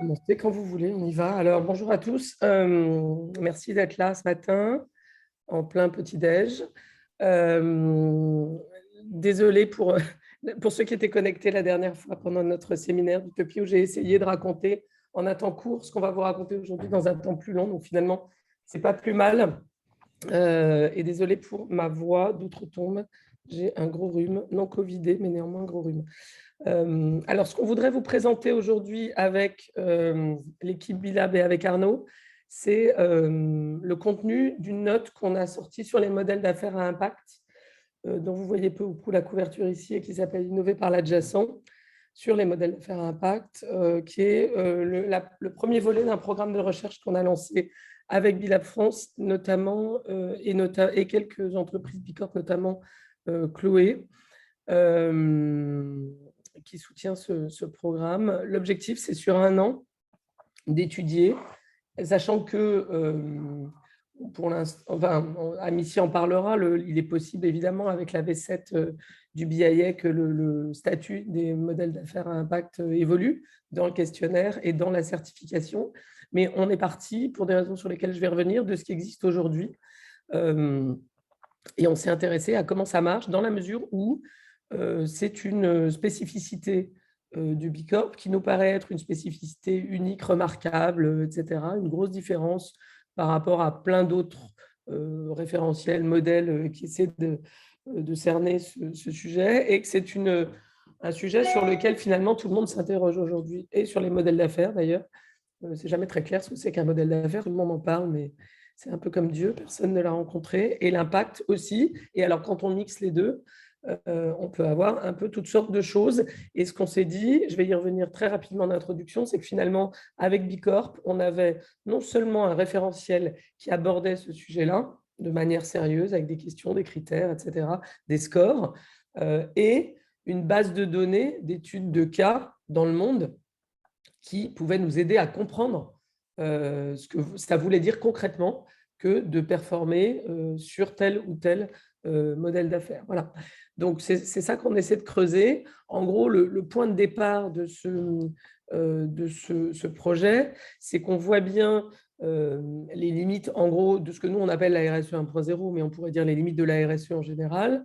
Commencer quand vous voulez, on y va. Alors, bonjour à tous. Merci d'être là ce matin, en plein petit-déj. Désolée pour ceux qui étaient connectés la dernière fois pendant notre séminaire d'Utopie, où j'ai essayé de raconter en un temps court ce qu'on va vous raconter aujourd'hui dans un temps plus long. Donc, finalement, ce n'est pas plus mal. Et désolée pour ma voix d'outre-tombe. J'ai un gros rhume, non covidé, mais néanmoins un gros rhume. Alors, ce qu'on voudrait vous présenter aujourd'hui avec l'équipe Bilab et avec Arnaud, c'est le contenu d'une note qu'on a sortie sur les modèles d'affaires à impact, dont vous voyez peu ou prou la couverture ici et qui s'appelle Innover par l'adjacent, sur les modèles d'affaires à impact, qui est le premier volet d'un programme de recherche qu'on a lancé avec Bilab France, notamment, et quelques entreprises Bicorp, notamment Chloé. Qui soutient ce programme. L'objectif, c'est sur un an d'étudier, sachant que pour l'instant, enfin, Amici en parlera, il est possible évidemment avec la V7 du BIA que le statut des modèles d'affaires à impact évolue dans le questionnaire et dans la certification. Mais on est parti, pour des raisons sur lesquelles je vais revenir, de ce qui existe aujourd'hui. Et on s'est intéressé à comment ça marche dans la mesure où c'est une spécificité du Bicorp qui nous paraît être une spécificité unique, remarquable, etc. Une grosse différence par rapport à plein d'autres référentiels, modèles qui essaient de cerner ce sujet, et que c'est un sujet sur lequel finalement tout le monde s'interroge aujourd'hui, et sur les modèles d'affaires d'ailleurs. C'est jamais très clair ce que c'est qu'un modèle d'affaires, tout le monde en parle, mais c'est un peu comme Dieu, personne ne l'a rencontré. Et l'impact aussi. Et alors, quand on mixe les deux, on peut avoir un peu toutes sortes de choses. Et ce qu'on s'est dit, je vais y revenir très rapidement en introduction, c'est que finalement, avec Bicorp, on avait non seulement un référentiel qui abordait ce sujet-là de manière sérieuse, avec des questions, des critères, etc., des scores, et une base de données d'études de cas dans le monde qui pouvaient nous aider à comprendre ce que ça voulait dire concrètement que de performer sur tel ou tel modèle d'affaires. Voilà. Donc, c'est ça qu'on essaie de creuser. En gros, le point de départ de ce projet, c'est qu'on voit bien les limites, en gros, de ce que nous, on appelle la RSE 1.0, mais on pourrait dire les limites de la RSE en général.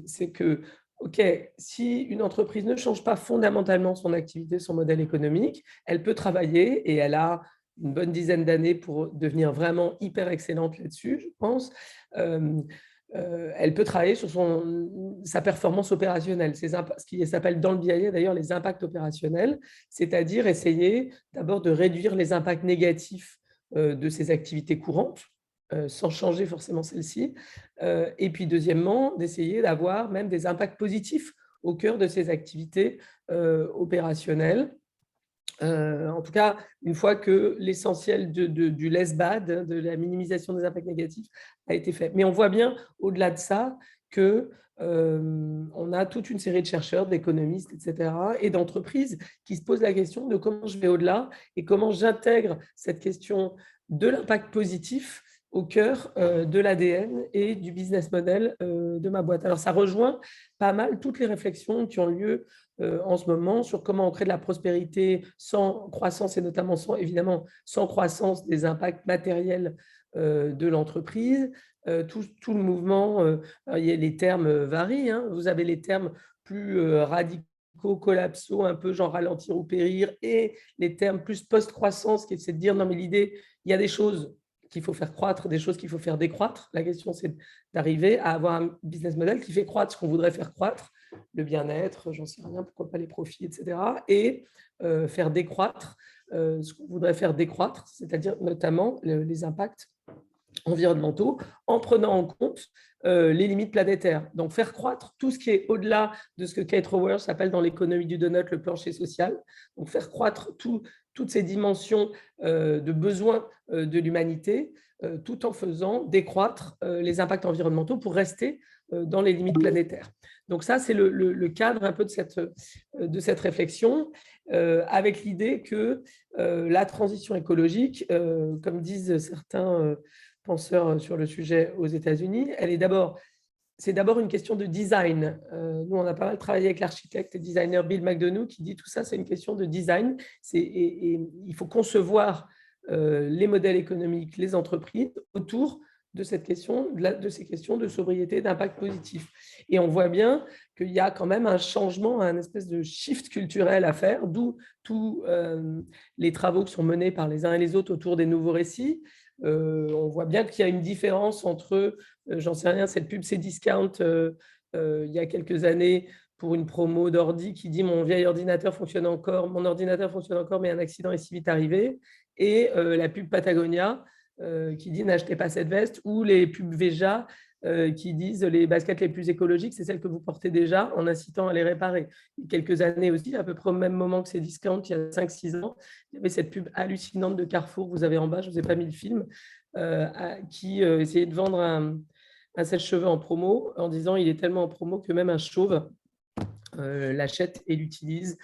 C'est que OK, si une entreprise ne change pas fondamentalement son activité, son modèle économique, elle peut travailler et elle a une bonne dizaine d'années pour devenir vraiment hyper excellente là-dessus, je pense. Elle peut travailler sur sa performance opérationnelle, ce qui s'appelle dans le BIA d'ailleurs les impacts opérationnels, c'est-à-dire essayer d'abord de réduire les impacts négatifs de ses activités courantes, sans changer forcément celle-ci. Et puis, deuxièmement, d'essayer d'avoir même des impacts positifs au cœur de ces activités opérationnelles. En tout cas, une fois que l'essentiel du less bad, de la minimisation des impacts négatifs, a été fait. Mais on voit bien, au-delà de ça, que on a toute une série de chercheurs, d'économistes, etc., et d'entreprises qui se posent la question de comment je vais au-delà et comment j'intègre cette question de l'impact positif au cœur de l'ADN et du business model de ma boîte. Alors, ça rejoint pas mal toutes les réflexions qui ont lieu en ce moment sur comment on crée de la prospérité sans croissance et notamment évidemment sans croissance des impacts matériels de l'entreprise. Tout le mouvement, les termes varient. Hein. Vous avez les termes plus radicaux, collapsaux, un peu genre ralentir ou périr, et les termes plus post-croissance, qui est de dire non mais l'idée, il y a des choses qu'il faut faire croître, des choses qu'il faut faire décroître. La question, c'est d'arriver à avoir un business model qui fait croître ce qu'on voudrait faire croître, le bien-être, j'en sais rien, pourquoi pas les profits, etc. Et faire décroître ce qu'on voudrait faire décroître, c'est-à-dire notamment les impacts environnementaux, en prenant en compte les limites planétaires. Donc, faire croître tout ce qui est au-delà de ce que Kate Raworth appelle dans l'économie du donut le plancher social. Donc, faire croître toutes ces dimensions de besoins de l'humanité, tout en faisant décroître les impacts environnementaux pour rester dans les limites planétaires. Donc ça, c'est le cadre un peu de cette réflexion, avec l'idée que la transition écologique, comme disent certains penseurs sur le sujet aux États-Unis, elle est d'abord c'est d'abord une question de design. Nous, on a pas mal travaillé avec l'architecte et designer Bill McDonough qui dit tout ça, c'est une question de design. Et il faut concevoir les modèles économiques, les entreprises autour de cette question, de ces questions de sobriété, d'impact positif. Et on voit bien qu'il y a quand même un changement, un espèce de shift culturel à faire, d'où tous les travaux qui sont menés par les uns et les autres autour des nouveaux récits. On voit bien qu'il y a une différence entre, j'en sais rien, cette pub Cdiscount il y a quelques années pour une promo d'ordi qui dit mon vieil ordinateur fonctionne encore, mon ordinateur fonctionne encore, mais un accident est si vite arrivé, et la pub Patagonia qui dit n'achetez pas cette veste, ou les pubs Veja qui disent les baskets les plus écologiques, c'est celles que vous portez déjà en incitant à les réparer. Il y a quelques années aussi, à peu près au même moment que Cdiscount, il y a 5-6 ans, il y avait cette pub hallucinante de Carrefour, vous avez en bas, je ne vous ai pas mis le film, qui essayait de vendre un sèche-cheveux en promo en disant il est tellement en promo que même un chauve l'achète et l'utilise.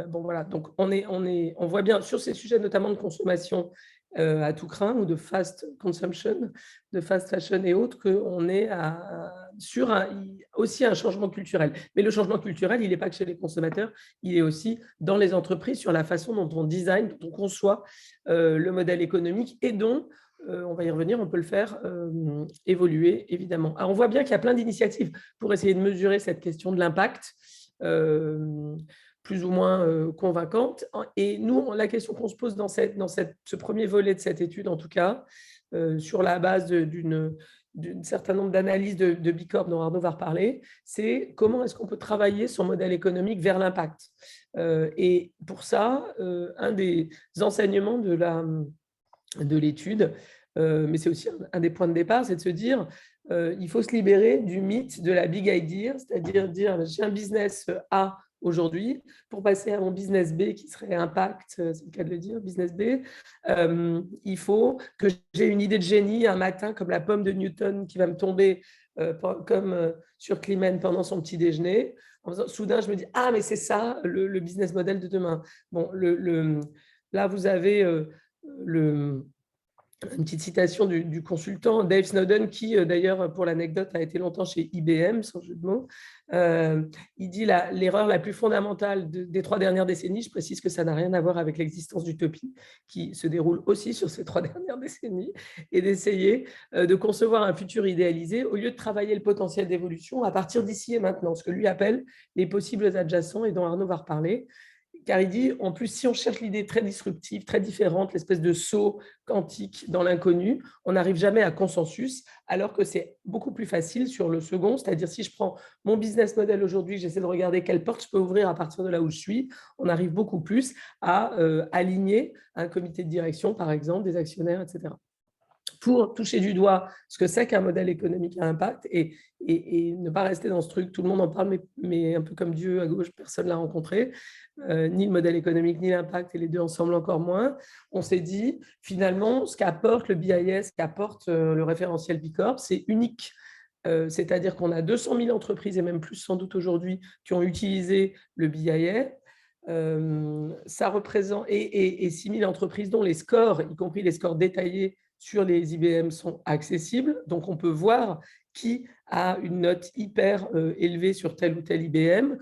Bon, voilà. Donc, on voit bien sur ces sujets, notamment de consommation à tout craint ou de fast consumption, de fast fashion et autres, qu'on est sur aussi un changement culturel. Mais le changement culturel, il n'est pas que chez les consommateurs, il est aussi dans les entreprises sur la façon dont on design, dont on conçoit le modèle économique et dont on va y revenir, on peut le faire évoluer, évidemment. Alors, on voit bien qu'il y a plein d'initiatives pour essayer de mesurer cette question de l'impact, plus ou moins convaincante. Et nous, la question qu'on se pose dans ce premier volet de cette étude, en tout cas, sur la base d'un certain nombre d'analyses de Bicorp dont Arnaud va reparler, c'est comment est-ce qu'on peut travailler son modèle économique vers l'impact. Et pour ça, un des enseignements de l'étude, mais c'est aussi un des points de départ, c'est de se dire il faut se libérer du mythe de la big idea, c'est-à-dire dire j'ai un business A aujourd'hui pour passer à mon business B qui serait impact, c'est le cas de le dire, business B. Il faut que j'ai une idée de génie un matin comme la pomme de Newton qui va me tomber comme sur Climène pendant son petit déjeuner. Soudain, je me dis ah mais c'est ça le business model de demain. Bon, là vous avez une petite citation du consultant Dave Snowden, qui d'ailleurs, pour l'anecdote, a été longtemps chez IBM, sans jeu de mots. Il dit l'erreur la plus fondamentale des 3 dernières décennies, je précise que ça n'a rien à voir avec l'existence d'utopie, qui se déroule aussi sur ces 3 dernières décennies, et d'essayer de concevoir un futur idéalisé au lieu de travailler le potentiel d'évolution à partir d'ici et maintenant, ce que lui appelle les possibles adjacents et dont Arnaud va reparler. Car il dit, en plus, si on cherche l'idée très disruptive, très différente, l'espèce de saut quantique dans l'inconnu, on n'arrive jamais à consensus, alors que c'est beaucoup plus facile sur le second, c'est-à-dire si je prends mon business model aujourd'hui, j'essaie de regarder quelle porte je peux ouvrir à partir de là où je suis, on arrive beaucoup plus à aligner un comité de direction, par exemple, des actionnaires, etc. Pour toucher du doigt ce que c'est qu'un modèle économique à impact et ne pas rester dans ce truc, tout le monde en parle, mais un peu comme Dieu à gauche, personne ne l'a rencontré, ni le modèle économique, ni l'impact, et les deux ensemble encore moins. On s'est dit, finalement, ce qu'apporte le BIS, ce qu'apporte le référentiel Bicorp, c'est unique. C'est-à-dire qu'on a 200 000 entreprises, et même plus sans doute aujourd'hui, qui ont utilisé le BIS. Ça représente, et 6 000 entreprises dont les scores, y compris les scores détaillés, sur les IBM sont accessibles. Donc, on peut voir qui a une note hyper élevée sur tel ou tel IBM,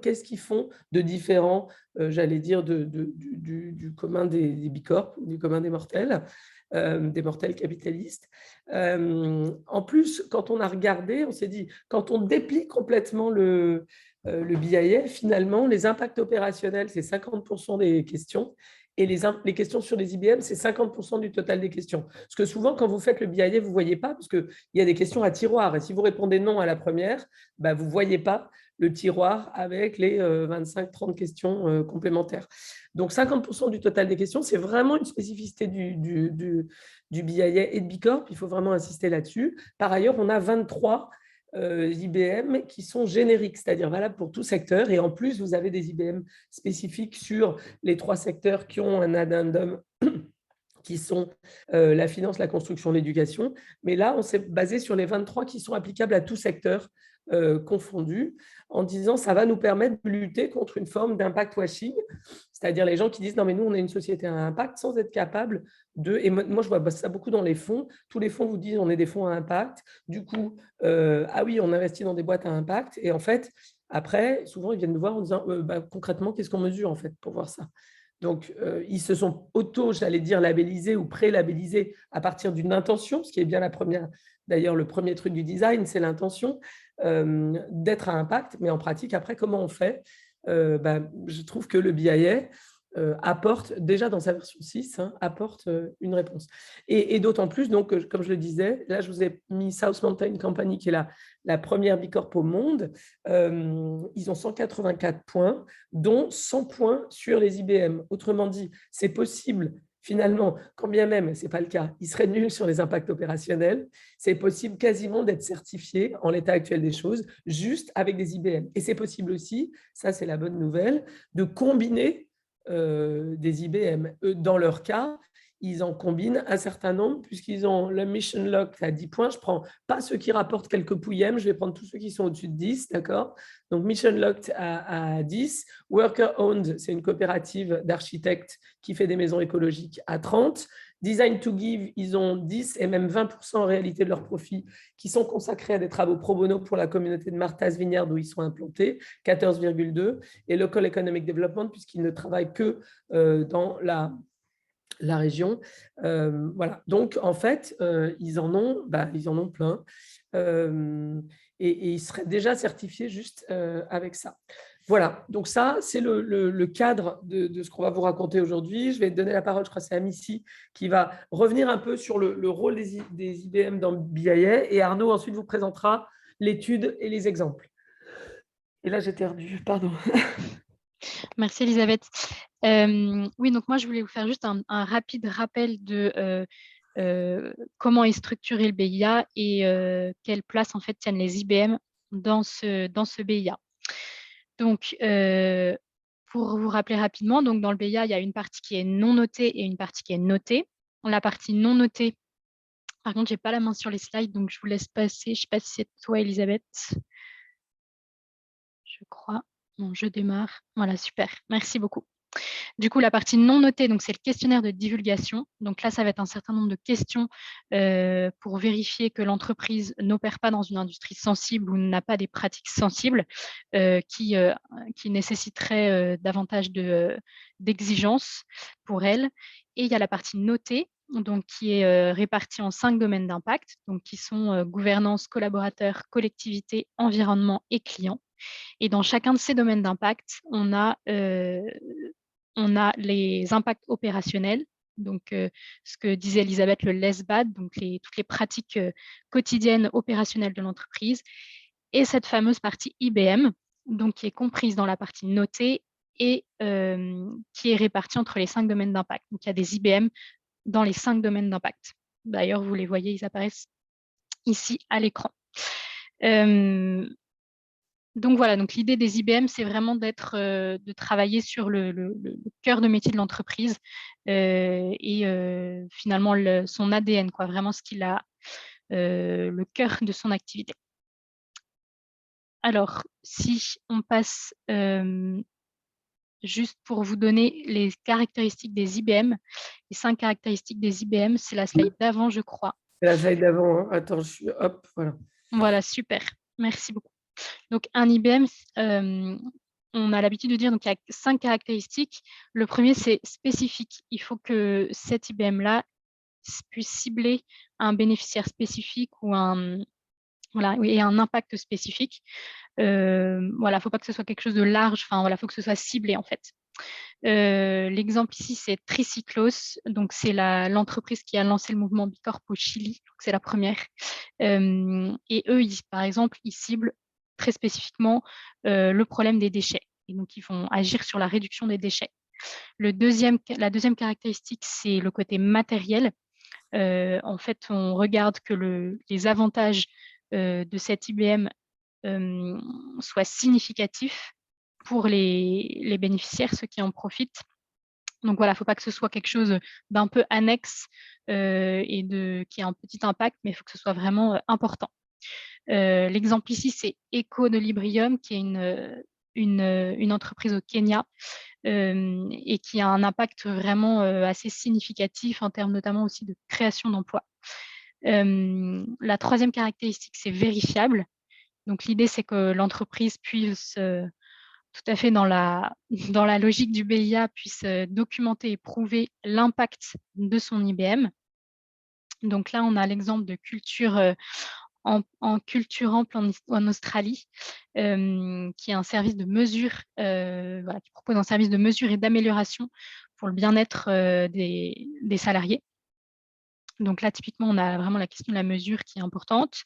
qu'est-ce qu'ils font de différent, j'allais dire, du commun des Bicorp, du commun des mortels capitalistes. En plus, quand on a regardé, on s'est dit, quand on déplie complètement le BIA, finalement, les impacts opérationnels, c'est 50% des questions, et les questions sur les IBM, c'est 50% du total des questions. Parce que souvent, quand vous faites le BIA, vous ne voyez pas, parce qu'il y a des questions à tiroir. Et si vous répondez non à la première, bah, vous ne voyez pas le tiroir avec les 25-30 questions complémentaires. Donc, 50% du total des questions, c'est vraiment une spécificité du BIA et de Bicorp. Il faut vraiment insister là-dessus. Par ailleurs, on a 23 IBM qui sont génériques, c'est-à-dire valables pour tout secteur. Et en plus, vous avez des IBM spécifiques sur les 3 secteurs qui ont un addendum qui sont la finance, la construction, l'éducation. Mais là, on s'est basé sur les 23 qui sont applicables à tout secteur confondus, en disant ça va nous permettre de lutter contre une forme d'impact washing, c'est-à-dire les gens qui disent non mais nous on est une société à impact sans être capable de, et moi je vois ça beaucoup dans les fonds, tous les fonds vous disent on est des fonds à impact, du coup ah oui on investit dans des boîtes à impact, et en fait après souvent ils viennent nous voir en disant concrètement qu'est-ce qu'on mesure en fait pour voir ça. Donc, ils se sont j'allais dire, labellisés ou pré-labellisés à partir d'une intention, ce qui est bien la première, d'ailleurs, le premier truc du design, c'est l'intention d'être à impact. Mais en pratique, après, comment on fait je trouve que le BIA apporte, déjà dans sa version 6, apporte une réponse. Et d'autant plus, donc, comme je le disais, là, je vous ai mis South Mountain Company, qui est la première Bicorp au monde. Ils ont 184 points, dont 100 points sur les IBM. Autrement dit, c'est possible, finalement, quand bien même, ce n'est pas le cas, ils seraient nuls sur les impacts opérationnels, c'est possible quasiment d'être certifié en l'état actuel des choses, juste avec des IBM. Et c'est possible aussi, ça c'est la bonne nouvelle, de combiner des IBM. Dans leur cas, ils en combinent un certain nombre, puisqu'ils ont le Mission Locked à 10 points. Je ne prends pas ceux qui rapportent quelques pouillèmes, je vais prendre tous ceux qui sont au-dessus de 10, d'accord? Donc, Mission Locked à 10. Worker Owned, c'est une coopérative d'architectes qui fait des maisons écologiques à 30. Design to Give, ils ont 10 et même 20% en réalité de leurs profits qui sont consacrés à des travaux pro bono pour la communauté de Martha's Vineyard où ils sont implantés, 14,2. Et Local Economic Development, puisqu'ils ne travaillent que dans la région. Voilà. Donc, en fait, ils en ont plein. Et ils seraient déjà certifiés juste avec ça. Voilà, donc ça, c'est le cadre de ce qu'on va vous raconter aujourd'hui. Je vais donner la parole, je crois que c'est à Missy, qui va revenir un peu sur le rôle des IBM dans BIA, et Arnaud ensuite vous présentera l'étude et les exemples. Et là, j'ai perdu, pardon. Merci Elisabeth. Oui, donc moi, je voulais vous faire juste un rapide rappel de comment est structuré le BIA et quelle place en fait tiennent les IBM dans ce BIA. Donc, pour vous rappeler rapidement, donc dans le BIA, il y a une partie qui est non notée et une partie qui est notée. La partie non notée, par contre, je n'ai pas la main sur les slides, donc je vous laisse passer. Je ne sais pas si c'est toi, Elisabeth. Je crois. Bon, je démarre. Voilà, super. Merci beaucoup. Du coup, la partie non notée, donc c'est le questionnaire de divulgation. Donc là, ça va être un certain nombre de questions pour vérifier que l'entreprise n'opère pas dans une industrie sensible ou n'a pas des pratiques sensibles qui nécessiteraient davantage d'exigences pour elle. Et il y a la partie notée, donc qui est répartie en 5 domaines d'impact, donc qui sont gouvernance, collaborateurs, collectivité, environnement et clients. Et dans chacun de ces domaines d'impact, on a les impacts opérationnels, donc ce que disait Elisabeth, le LESBAD, donc toutes les pratiques quotidiennes opérationnelles de l'entreprise, et cette fameuse partie IBM, donc qui est comprise dans la partie notée et qui est répartie entre les 5 domaines d'impact. Donc il y a des IBM dans les 5 domaines d'impact. D'ailleurs, vous les voyez, ils apparaissent ici à l'écran. Donc voilà, donc l'idée des IBM, c'est vraiment de travailler sur le cœur de métier de l'entreprise et finalement son ADN, quoi, vraiment ce qu'il a, le cœur de son activité. Alors, si on passe juste pour vous donner les caractéristiques des IBM, les 5 caractéristiques des IBM, c'est la slide d'avant, je crois. C'est la slide d'avant, hein. Attends, hop, voilà. Voilà, super, merci beaucoup. Donc, un IBM, on a l'habitude de dire qu'il y a 5 caractéristiques. Le premier, c'est spécifique. Il faut que cet IBM-là puisse cibler un bénéficiaire spécifique ou un impact spécifique. Voilà, il ne faut pas que ce soit quelque chose de large. Enfin, voilà, il faut que ce soit ciblé, en fait. L'exemple ici, c'est Triciclos. Donc, c'est l'entreprise qui a lancé le mouvement Bicorp au Chili. C'est la première. Et eux, par exemple, ils ciblent très spécifiquement le problème des déchets. Et donc, ils vont agir sur la réduction des déchets. La deuxième caractéristique, c'est le côté matériel. En fait, on regarde que les avantages de cette IBM soient significatifs pour les bénéficiaires, ceux qui en profitent. Donc voilà, il ne faut pas que ce soit quelque chose d'un peu annexe et qui ait un petit impact, mais il faut que ce soit vraiment important. L'exemple ici, c'est Eco de Librium, qui est une entreprise au Kenya et qui a un impact vraiment assez significatif en termes notamment aussi de création d'emplois. La troisième caractéristique, c'est vérifiable. Donc, l'idée, c'est que l'entreprise puisse, tout à fait dans la, dans la logique du BIA, puisse documenter et prouver l'impact de son IBM. Donc là, on a l'exemple de Culture en Culture Ample en Australie, qui est un service de mesure, voilà, qui propose un service de mesure et d'amélioration pour le bien-être des salariés. Donc là, typiquement, on a vraiment la question de la mesure qui est importante.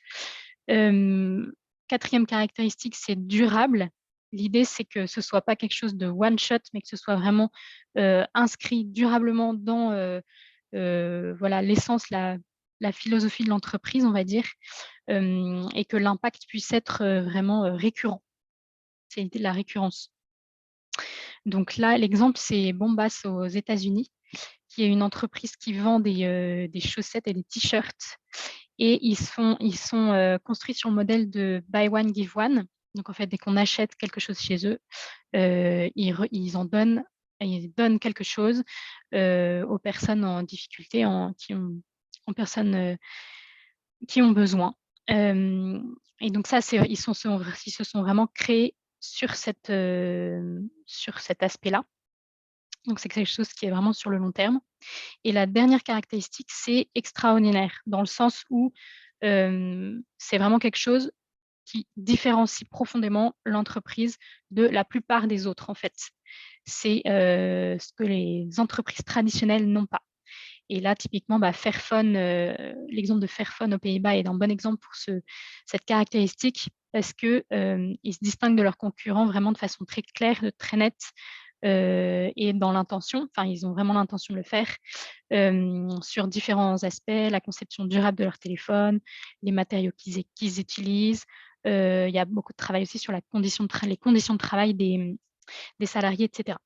Quatrième caractéristique, c'est durable. L'idée, c'est que ce ne soit pas quelque chose de one-shot, mais que ce soit vraiment inscrit durablement dans voilà, l'essence, la philosophie de l'entreprise, on va dire, et que l'impact puisse être vraiment récurrent. C'est l'idée de la récurrence. Donc là, l'exemple, c'est Bombas aux États-Unis, qui est une entreprise qui vend des chaussettes et des t-shirts. Et ils sont construits sur le modèle de Buy One, Give One. Donc, en fait, dès qu'on achète quelque chose chez eux, ils donnent quelque chose aux personnes en difficulté, qui ont besoin. Et donc, ça, ils se sont vraiment créés sur cet aspect-là. Donc, c'est quelque chose qui est vraiment sur le long terme. Et la dernière caractéristique, c'est extraordinaire, dans le sens où c'est vraiment quelque chose qui différencie profondément l'entreprise de la plupart des autres, en fait. C'est ce que les entreprises traditionnelles n'ont pas. Et là, typiquement, Fairphone, l'exemple de Fairphone aux Pays-Bas est un bon exemple pour cette caractéristique parce qu'ils se distinguent de leurs concurrents vraiment de façon très claire, très nette et dans l'intention. Enfin, ils ont vraiment l'intention de le faire sur différents aspects, la conception durable de leur téléphone, les matériaux qu'ils utilisent. Il y a beaucoup de travail aussi sur les conditions de travail des salariés, etc.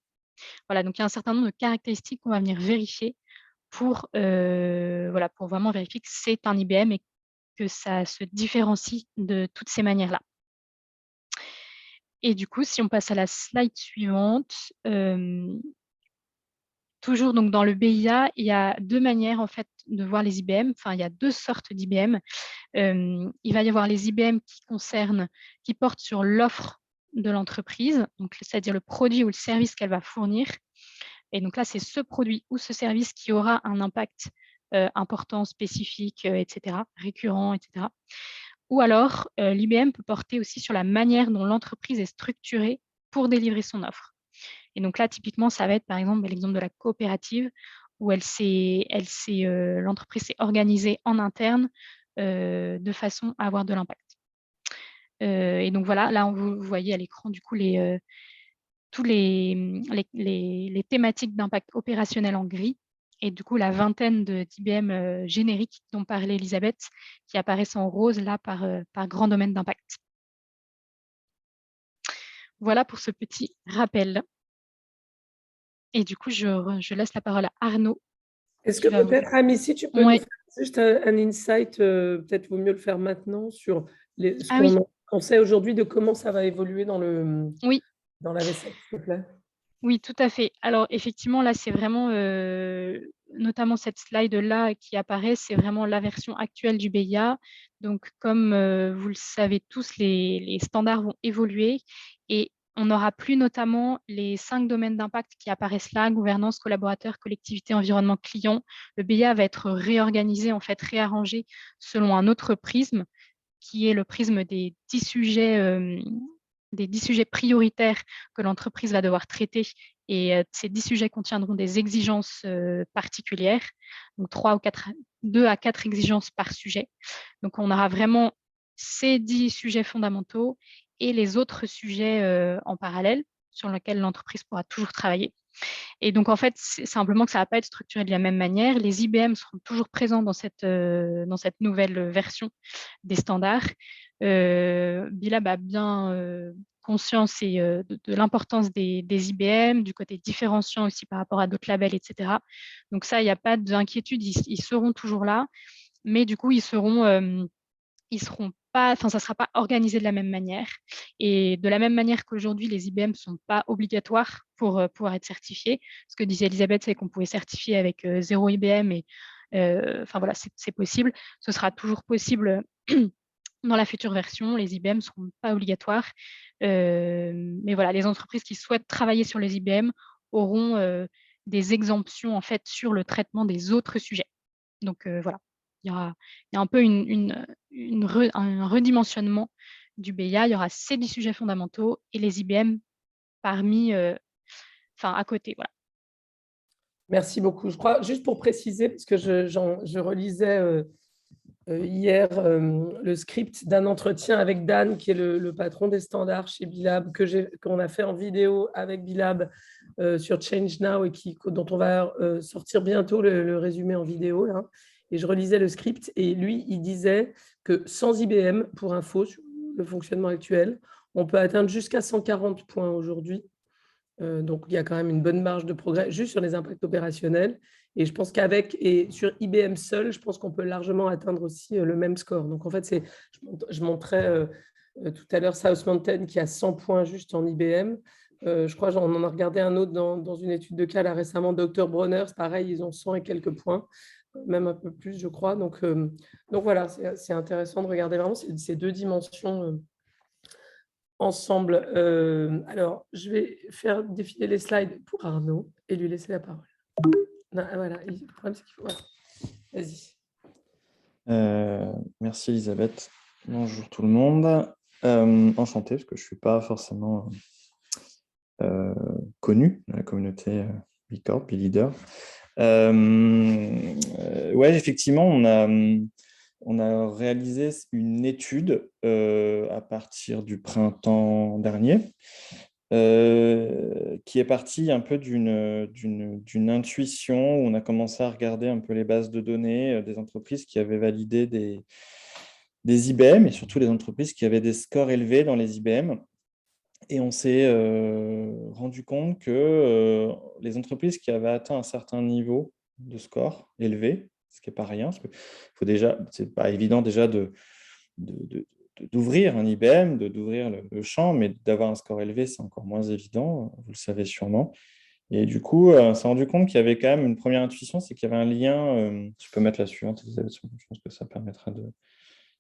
Voilà, donc il y a un certain nombre de caractéristiques qu'on va venir vérifier pour vraiment vérifier que c'est un IBM et que ça se différencie de toutes ces manières-là. Et du coup, si on passe à la slide suivante, toujours donc dans le BIA, il y a deux manières en fait de voir les IBM. Enfin, il y a deux sortes d'IBM. Il va y avoir les IBM qui portent sur l'offre de l'entreprise, donc c'est-à-dire le produit ou le service qu'elle va fournir. Et donc là, c'est ce produit ou ce service qui aura un impact important, spécifique, etc., récurrent, etc. Ou alors, l'IBM peut porter aussi sur la manière dont l'entreprise est structurée pour délivrer son offre. Et donc là, typiquement, ça va être par exemple l'exemple de la coopérative où l'entreprise s'est organisée en interne de façon à avoir de l'impact. Et donc voilà, là, vous voyez à l'écran du coup tous les thématiques d'impact opérationnel en gris et du coup la vingtaine d'IBM génériques dont parlait Elisabeth qui apparaissent en rose là par grand domaine d'impact. Voilà pour ce petit rappel. Et du coup, je laisse la parole à Arnaud. Est-ce que peut-être, Amici, tu peux nous faire juste un insight, peut-être vaut mieux le faire maintenant, sur ce qu'on sait aujourd'hui de comment ça va évoluer dans la vaisselle, s'il te plaît? Oui, tout à fait. Alors effectivement, là, c'est vraiment, notamment cette slide-là qui apparaît, c'est vraiment la version actuelle du BIA. Donc comme vous le savez tous, les standards vont évoluer et on n'aura plus notamment les 5 domaines d'impact qui apparaissent là, gouvernance, collaborateurs, collectivité, environnement, client. Le BIA va être réorganisé, en fait, réarrangé selon un autre prisme, qui est le prisme des 10 sujets prioritaires que l'entreprise va devoir traiter. Et ces 10 sujets contiendront des exigences particulières, donc 2 à 4 exigences par sujet. Donc, on aura vraiment ces 10 sujets fondamentaux et les autres sujets en parallèle sur lesquels l'entreprise pourra toujours travailler. Et donc, en fait, c'est simplement que ça ne va pas être structuré de la même manière. Les IBM seront toujours présents dans cette nouvelle version des standards. Bilab a bien conscience de l'importance des IBM, du côté différenciant aussi par rapport à d'autres labels, etc. Donc ça, il n'y a pas d'inquiétude, ils seront toujours là, mais du coup, ils seront ça sera pas organisé de la même manière. Et de la même manière qu'aujourd'hui, les IBM sont pas obligatoires pour pouvoir être certifiés. Ce que disait Elisabeth, c'est qu'on pouvait certifier avec 0 IBM et enfin voilà, c'est possible. Ce sera toujours possible dans la future version. Les IBM ne seront pas obligatoires. Mais voilà, les entreprises qui souhaitent travailler sur les IBM auront des exemptions en fait sur le traitement des autres sujets. Donc voilà, il y a un peu un redimensionnement du BIA. Il y aura ces 10 sujets fondamentaux et les IBM parmi, à côté. Voilà. Merci beaucoup. Je crois, juste pour préciser, parce que je relisais hier le script d'un entretien avec Dan, qui est le patron des standards chez Bilab, qu'on a fait en vidéo avec Bilab sur Change Now et dont on va sortir bientôt le résumé en vidéo. Là. Et je relisais le script et lui, il disait que sans IBM, pour info, sur le fonctionnement actuel, on peut atteindre jusqu'à 140 points aujourd'hui. Donc, il y a quand même une bonne marge de progrès juste sur les impacts opérationnels. Et je pense et sur IBM seul, je pense qu'on peut largement atteindre aussi le même score. Donc, en fait, je montrais tout à l'heure South Mountain qui a 100 points juste en IBM. Je crois qu'on en a regardé un autre dans une étude de cas là récemment, Dr. Bronner, pareil, ils ont 100 et quelques points, même un peu plus, je crois. Donc voilà, c'est intéressant de regarder vraiment ces deux dimensions ensemble. Alors, je vais faire défiler les slides pour Arnaud et lui laisser la parole. Non, voilà, le problème, c'est qu'il faut... Voilà. Vas-y. Merci Elisabeth. Bonjour tout le monde. Enchanté, parce que je ne suis pas forcément connu dans la communauté Bicorp, Leader. Ouais, effectivement, on a réalisé une étude à partir du printemps dernier qui est partie un peu d'une intuition où on a commencé à regarder un peu les bases de données des entreprises qui avaient validé des IBM et surtout les entreprises qui avaient des scores élevés dans les IBM. Et on s'est rendu compte que les entreprises qui avaient atteint un certain niveau de score élevé, ce qui n'est pas rien, parce que ce n'est pas évident déjà d'ouvrir un IBM, d'ouvrir le champ, mais d'avoir un score élevé, c'est encore moins évident, vous le savez sûrement. Et du coup, on s'est rendu compte qu'il y avait quand même une première intuition, c'est qu'il y avait un lien, je peux mettre la suivante, Elisabeth, je pense que ça permettra de...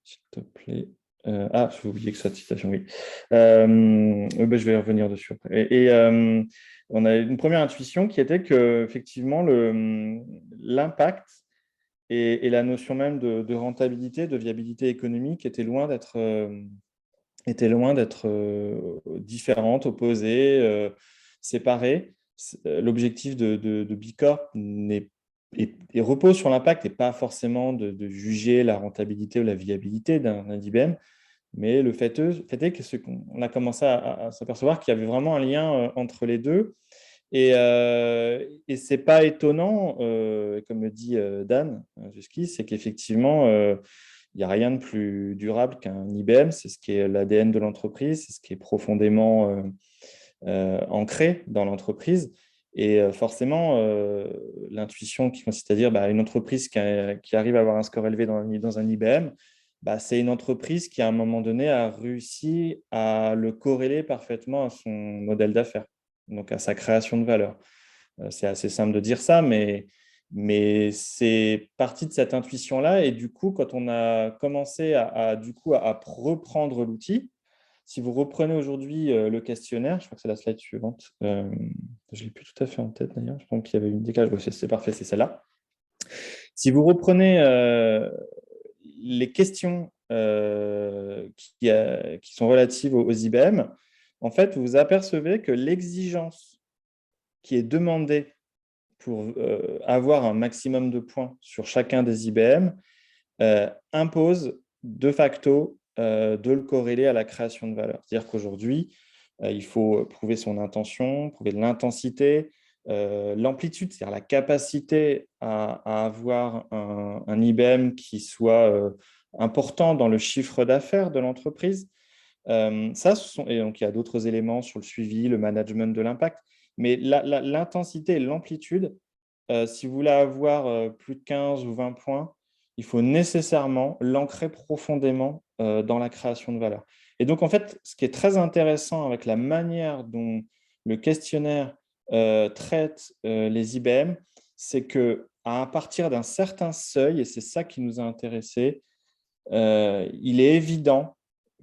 S'il te plaît. J'ai oublié que cette citation, oui. Je vais y revenir dessus après. On a une première intuition qui était que, effectivement, l'impact et la notion même de rentabilité, de viabilité économique était loin d'être différentes, opposées, séparées. L'objectif de Bicorp repose sur l'impact et pas forcément de juger la rentabilité ou la viabilité d'un IBM, mais le fait est qu'on a commencé à s'apercevoir qu'il y avait vraiment un lien entre les deux. Et ce n'est pas étonnant, comme le dit Dan jusqu'ici, c'est qu'effectivement, il n'y a rien de plus durable qu'un IBM. C'est ce qui est l'ADN de l'entreprise, c'est ce qui est profondément ancré dans l'entreprise. Et forcément, l'intuition qui consiste à dire une entreprise qui arrive à avoir un score élevé dans un IBM, c'est une entreprise qui, à un moment donné, a réussi à le corréler parfaitement à son modèle d'affaires, donc à sa création de valeur. C'est assez simple de dire ça, mais c'est parti de cette intuition-là. Et du coup, quand on a commencé à reprendre l'outil, si vous reprenez aujourd'hui le questionnaire, je crois que c'est la slide suivante, je ne l'ai plus tout à fait en tête d'ailleurs, je pense qu'il y avait une décalage, c'est parfait, c'est celle-là. Si vous reprenez les questions qui sont relatives aux IBM, en fait, vous apercevez que l'exigence qui est demandée pour avoir un maximum de points sur chacun des IBM impose de facto de le corréler à la création de valeur. C'est-à-dire qu'aujourd'hui, il faut prouver son intention, prouver de l'intensité, l'amplitude, c'est-à-dire la capacité à avoir un IBM qui soit important dans le chiffre d'affaires de l'entreprise. Et donc, il y a d'autres éléments sur le suivi, le management de l'impact. Mais l'intensité et l'amplitude, si vous voulez avoir plus de 15 ou 20 points, il faut nécessairement l'ancrer profondément dans la création de valeur. Et donc, en fait, ce qui est très intéressant avec la manière dont le questionnaire traite les IBM, c'est qu'à partir d'un certain seuil, et c'est ça qui nous a intéressés, il est évident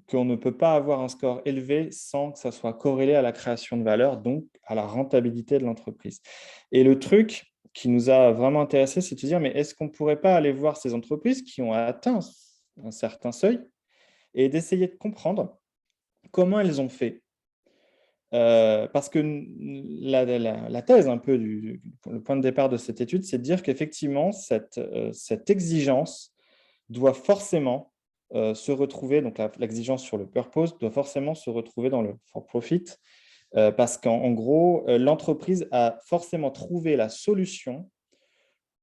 qu'on ne peut pas avoir un score élevé sans que ça soit corrélé à la création de valeur, donc à la rentabilité de l'entreprise. Et le truc qui nous a vraiment intéressés, c'est de se dire, mais est-ce qu'on ne pourrait pas aller voir ces entreprises qui ont atteint un certain seuil et d'essayer de comprendre comment elles ont fait. Parce que la thèse, un peu, le point de départ de cette étude, c'est de dire qu'effectivement, cette exigence doit forcément se retrouver, donc l'exigence sur le purpose doit forcément se retrouver dans le for profit, parce qu'en gros, l'entreprise a forcément trouvé la solution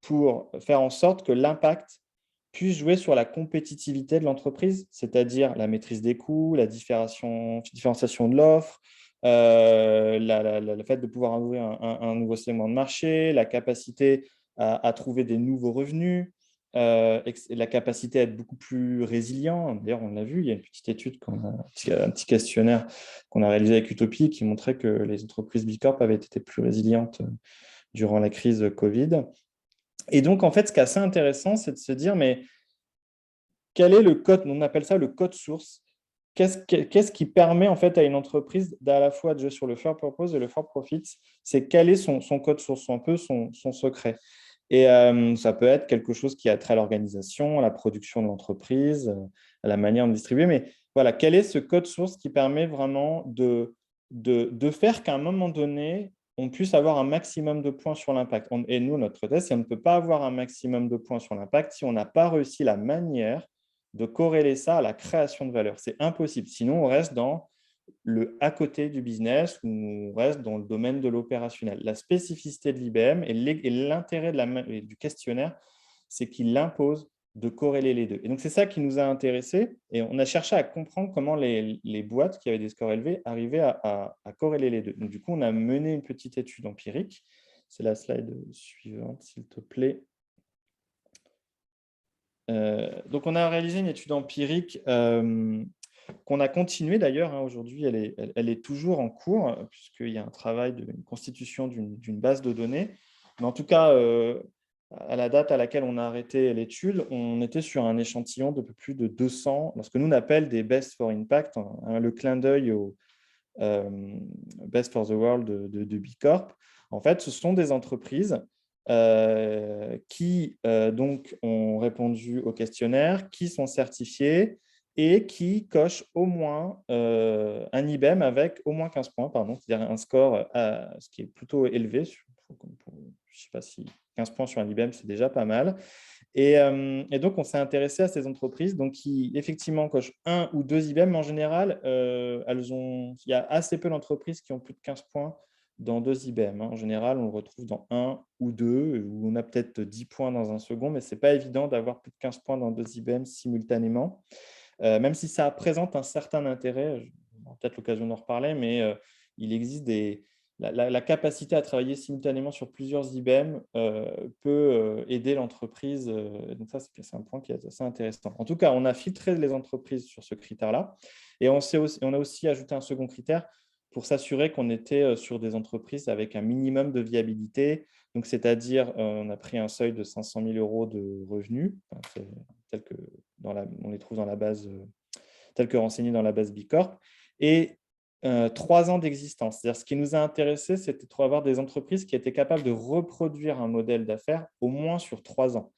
pour faire en sorte que l'impact puisse jouer sur la compétitivité de l'entreprise, c'est-à-dire la maîtrise des coûts, la différenciation de l'offre, le fait de pouvoir ouvrir un nouveau segment de marché, la capacité à trouver des nouveaux revenus, la capacité à être beaucoup plus résilient. D'ailleurs, on l'a vu, il y a une petite étude, un petit questionnaire qu'on a réalisé avec Utopie qui montrait que les entreprises Bicorp avaient été plus résilientes durant la crise Covid. Et donc, en fait, ce qui est assez intéressant, c'est de se dire, mais quel est le code, on appelle ça le code source. Qu'est-ce qui permet en fait à une entreprise d'à la fois de jouer sur le for purpose et le for profit? C'est quel est son code source, un peu son secret. Et ça peut être quelque chose qui a trait à l'organisation, à la production de l'entreprise, à la manière de distribuer. Mais voilà, quel est ce code source qui permet vraiment de faire qu'à un moment donné, on puisse avoir un maximum de points sur l'impact. Et nous, notre thèse, c'est qu'on ne peut pas avoir un maximum de points sur l'impact si on n'a pas réussi la manière de corréler ça à la création de valeur. C'est impossible. Sinon, on reste dans le à côté du business ou on reste dans le domaine de l'opérationnel. La spécificité de l'IBM et l'intérêt du questionnaire, c'est qu'il impose de corréler les deux. Et donc, c'est ça qui nous a intéressés. Et on a cherché à comprendre comment les boîtes qui avaient des scores élevés arrivaient à corréler les deux. Donc, du coup, on a mené une petite étude empirique. C'est la slide suivante, s'il te plaît. Donc, on a réalisé une étude empirique qu'on a continuée d'ailleurs. Aujourd'hui, elle est toujours en cours, puisqu'il y a un travail de constitution d'une base de données. Mais en tout cas, à la date à laquelle on a arrêté l'étude, on était sur un échantillon de peu plus de 200, ce que nous on appelle des Best for Impact, le clin d'œil au Best for the World de Bicorp. En fait, ce sont des entreprises qui donc ont répondu au questionnaire, qui sont certifiées et qui cochent au moins un IBM avec au moins 15 points, c'est-à-dire un score ce qui est plutôt élevé. Je ne sais pas si 15 points sur un IBM, c'est déjà pas mal. Et donc, on s'est intéressé à ces entreprises qui, effectivement, cochent un ou deux IBM. Mais en général, il y a assez peu d'entreprises qui ont plus de 15 points dans deux IBM. En général, on le retrouve dans un ou deux, où on a peut-être 10 points dans un second, mais ce n'est pas évident d'avoir plus de 15 points dans deux IBM simultanément. Même si ça présente un certain intérêt, on aura peut-être l'occasion d'en reparler, mais il existe la capacité à travailler simultanément sur plusieurs IBM peut aider l'entreprise. Donc ça, c'est un point qui est assez intéressant. En tout cas, on a filtré les entreprises sur ce critère-là. Et on a aussi ajouté un second critère pour s'assurer qu'on était sur des entreprises avec un minimum de viabilité. Donc, c'est-à-dire, on a pris un seuil de 500 000 € de revenus, tel que on les trouve dans la base, tel que renseigné dans la base Bicorp, et 3 ans d'existence. C'est-à-dire, ce qui nous a intéressé, c'était de avoir des entreprises qui étaient capables de reproduire un modèle d'affaires au moins sur 3 ans.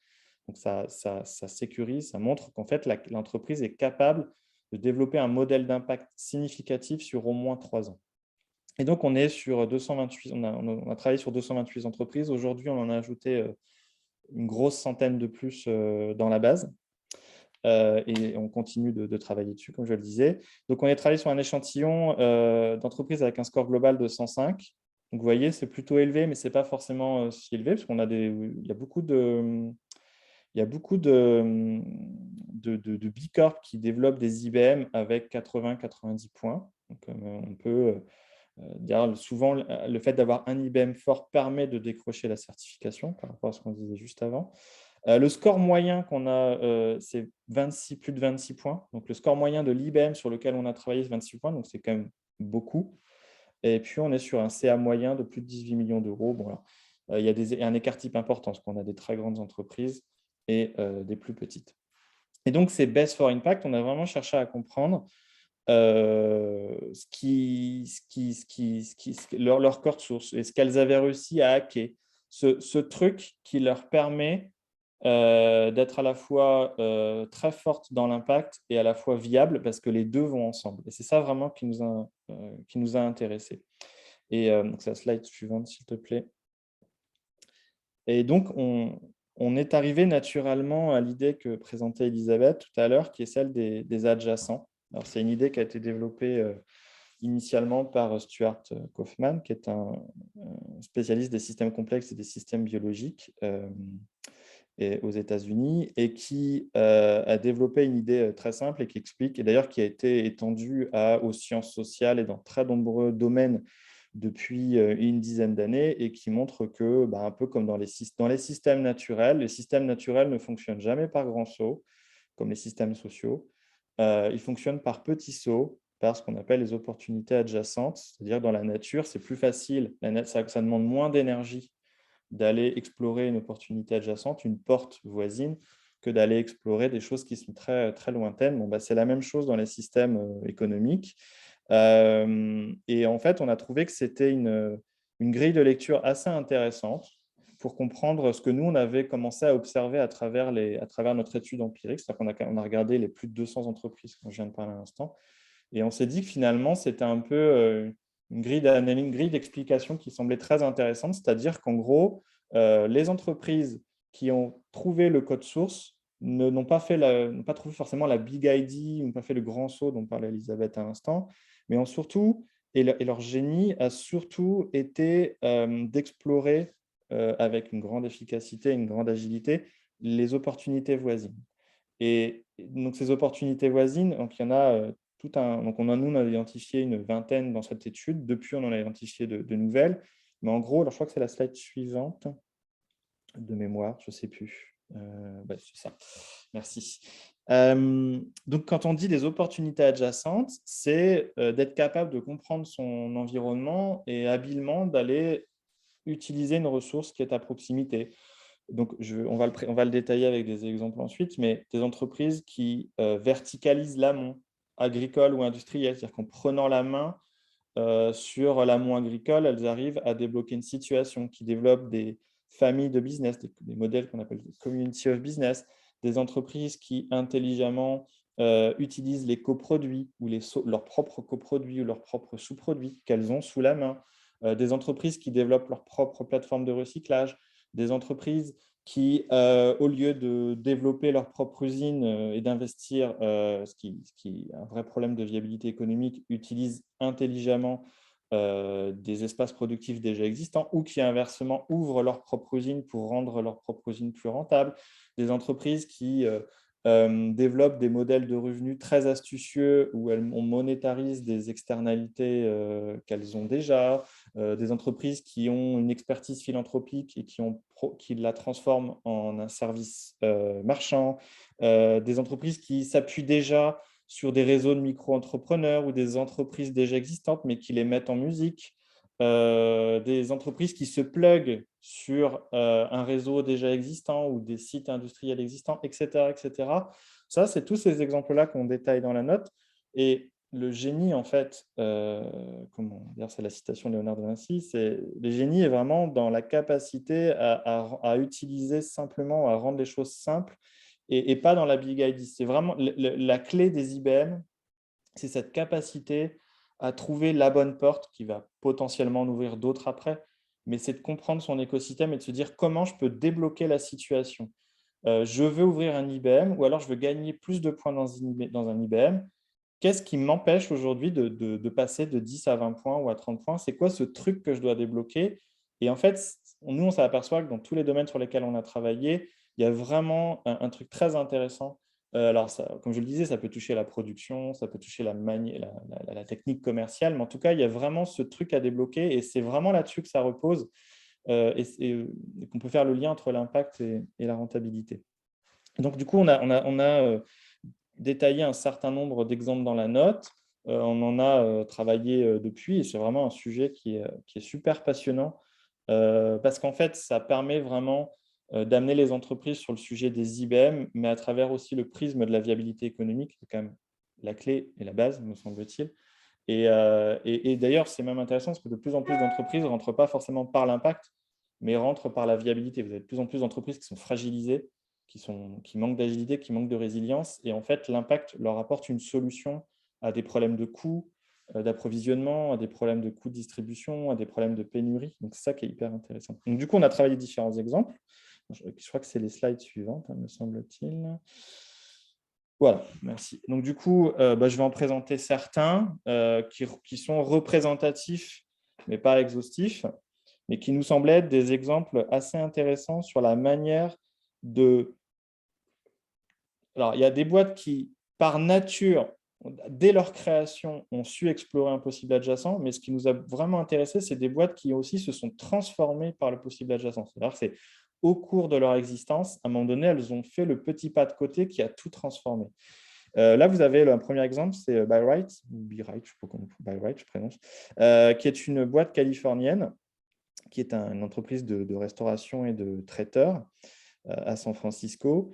Donc, ça sécurise, ça montre qu'en fait, l'entreprise est capable de développer un modèle d'impact significatif sur au moins 3 ans. Et donc, on est sur 228, on a travaillé sur 228 entreprises. Aujourd'hui, on en a ajouté une grosse centaine de plus dans la base. Et on continue de travailler dessus, comme je le disais. Donc, on a travaillé sur un échantillon d'entreprises avec un score global de 105. Donc, vous voyez, c'est plutôt élevé, mais ce n'est pas forcément si élevé, parce il y a beaucoup de Bicorp qui développent des IBM avec 80-90 points. Donc, on peut dire souvent, le fait d'avoir un IBM fort permet de décrocher la certification par rapport à ce qu'on disait juste avant. Le score moyen qu'on a, c'est plus de 26 points. Donc, le score moyen de l'IBM sur lequel on a travaillé, c'est 26 points. Donc, c'est quand même beaucoup. Et puis, on est sur un CA moyen de plus de 18 millions d'euros. Bon, alors, il y a un écart type important parce qu'on a des très grandes entreprises et des plus petites. Et donc, ces Best for Impact, on a vraiment cherché à comprendre leur code source et ce qu'elles avaient réussi à hacker. Ce truc qui leur permet d'être à la fois très forte dans l'impact et à la fois viable parce que les deux vont ensemble. Et c'est ça vraiment qui nous a intéressés. Et donc, c'est la slide suivante, s'il te plaît. Et donc, on est arrivé naturellement à l'idée que présentait Elisabeth tout à l'heure, qui est celle des adjacents. Alors, c'est une idée qui a été développée initialement par Stuart Kaufman, qui est un spécialiste des systèmes complexes et des systèmes biologiques aux États-Unis, et qui a développé une idée très simple et qui explique, et d'ailleurs qui a été étendue aux sciences sociales et dans très nombreux domaines depuis une dizaine d'années, et qui montre que, un peu comme dans les systèmes naturels ne fonctionnent jamais par grands sauts, comme les systèmes sociaux. Ils fonctionnent par petits sauts, par ce qu'on appelle les opportunités adjacentes, c'est-à-dire dans la nature, c'est plus facile, ça demande moins d'énergie d'aller explorer une opportunité adjacente, une porte voisine, que d'aller explorer des choses qui sont très, très lointaines. Bon, c'est la même chose dans les systèmes économiques. Et en fait, on a trouvé que c'était une grille de lecture assez intéressante pour comprendre ce que nous, on avait commencé à observer à travers notre étude empirique. C'est-à-dire qu'on a regardé les plus de 200 entreprises, dont je viens de parler à l'instant. Et on s'est dit que finalement, c'était un peu une grille d'explication qui semblait très intéressante. C'est-à-dire qu'en gros, les entreprises qui ont trouvé le code source n'ont pas trouvé forcément la big ID, n'ont pas fait le grand saut dont parlait Elisabeth à l'instant, mais ont surtout, et leur génie a surtout été d'explorer avec une grande efficacité, une grande agilité, les opportunités voisines. Et donc, ces opportunités voisines, donc il y en a donc nous, on a identifié une vingtaine dans cette étude. Depuis, on en a identifié de nouvelles. Mais en gros, alors, je crois que c'est la slide suivante de mémoire, je ne sais plus. C'est ça. Merci. Donc, quand on dit des opportunités adjacentes, c'est d'être capable de comprendre son environnement et habilement d'aller utiliser une ressource qui est à proximité. Donc, on va le détailler avec des exemples ensuite, mais des entreprises qui verticalisent l'amont agricole ou industriel, c'est-à-dire qu'en prenant la main sur l'amont agricole, elles arrivent à débloquer une situation, qui développe des familles de business, des modèles qu'on appelle des community of business, des entreprises qui intelligemment utilisent les coproduits ou leurs propres coproduits ou leurs propres sous-produits qu'elles ont sous la main, des entreprises qui développent leur propre plateforme de recyclage, des entreprises qui, au lieu de développer leur propre usine et d'investir, ce qui est un vrai problème de viabilité économique, utilisent intelligemment des espaces productifs déjà existants, ou qui, inversement, ouvrent leur propre usine pour rendre leur propre usine plus rentable, des entreprises qui développent des modèles de revenus très astucieux où on monétarise des externalités qu'elles ont déjà, des entreprises qui ont une expertise philanthropique et qui la transforment en un service marchand, des entreprises qui s'appuient déjà sur des réseaux de micro-entrepreneurs ou des entreprises déjà existantes mais qui les mettent en musique, des entreprises qui se pluguent sur un réseau déjà existant ou des sites industriels existants, etc. etc. Ça, c'est tous ces exemples-là qu'on détaille dans la note. Et le génie, en fait, d'ailleurs, c'est la citation de Léonard de Vinci, le génie est vraiment dans la capacité à utiliser simplement, à rendre les choses simples et pas dans la big idea. C'est vraiment la clé des IBM, c'est cette capacité à trouver la bonne porte qui va potentiellement en ouvrir d'autres après, mais c'est de comprendre son écosystème et de se dire comment je peux débloquer la situation. Je veux ouvrir un IBM ou alors je veux gagner plus de points dans un IBM. Qu'est-ce qui m'empêche aujourd'hui de passer de 10 à 20 points ou à 30 points? C'est quoi ce truc que je dois débloquer? Et en fait, nous, on s'aperçoit que dans tous les domaines sur lesquels on a travaillé, il y a vraiment un truc très intéressant. Alors, comme je le disais, ça peut toucher la production, ça peut toucher la technique commerciale, mais en tout cas, il y a vraiment ce truc à débloquer et c'est vraiment là-dessus que ça repose. et qu'on peut faire le lien entre l'impact et la rentabilité. Donc, du coup, on a détaillé un certain nombre d'exemples dans la note. On en a travaillé depuis et c'est vraiment un sujet qui est super passionnant parce qu'en fait, ça permet vraiment d'amener les entreprises sur le sujet des IBM, mais à travers aussi le prisme de la viabilité économique, c'est quand même la clé et la base, me semble-t-il. Et d'ailleurs, c'est même intéressant parce que de plus en plus d'entreprises ne rentrent pas forcément par l'impact, mais rentrent par la viabilité. Vous avez de plus en plus d'entreprises qui sont fragilisées, qui manquent d'agilité, qui manquent de résilience. Et en fait, l'impact leur apporte une solution à des problèmes de coûts, d'approvisionnement, à des problèmes de coûts de distribution, à des problèmes de pénurie. Donc, c'est ça qui est hyper intéressant. Donc, du coup, on a travaillé différents exemples. Je crois que c'est les slides suivantes, me semble-t-il. Voilà, merci. Donc, du coup, je vais en présenter certains qui sont représentatifs, mais pas exhaustifs, mais qui nous semblaient être des exemples assez intéressants sur la manière de… Alors, il y a des boîtes qui, par nature, dès leur création, ont su explorer un possible adjacent, mais ce qui nous a vraiment intéressé, c'est des boîtes qui aussi se sont transformées par le possible adjacent. C'est-à-dire que c'est au cours de leur existence, à un moment donné, elles ont fait le petit pas de côté qui a tout transformé. Là, vous avez le premier exemple, c'est By-Right, ou Be-Right, je ne sais pas comment By-Right, je prononce, qui est une boîte californienne, qui est une entreprise de restauration et de traiteurs à San Francisco,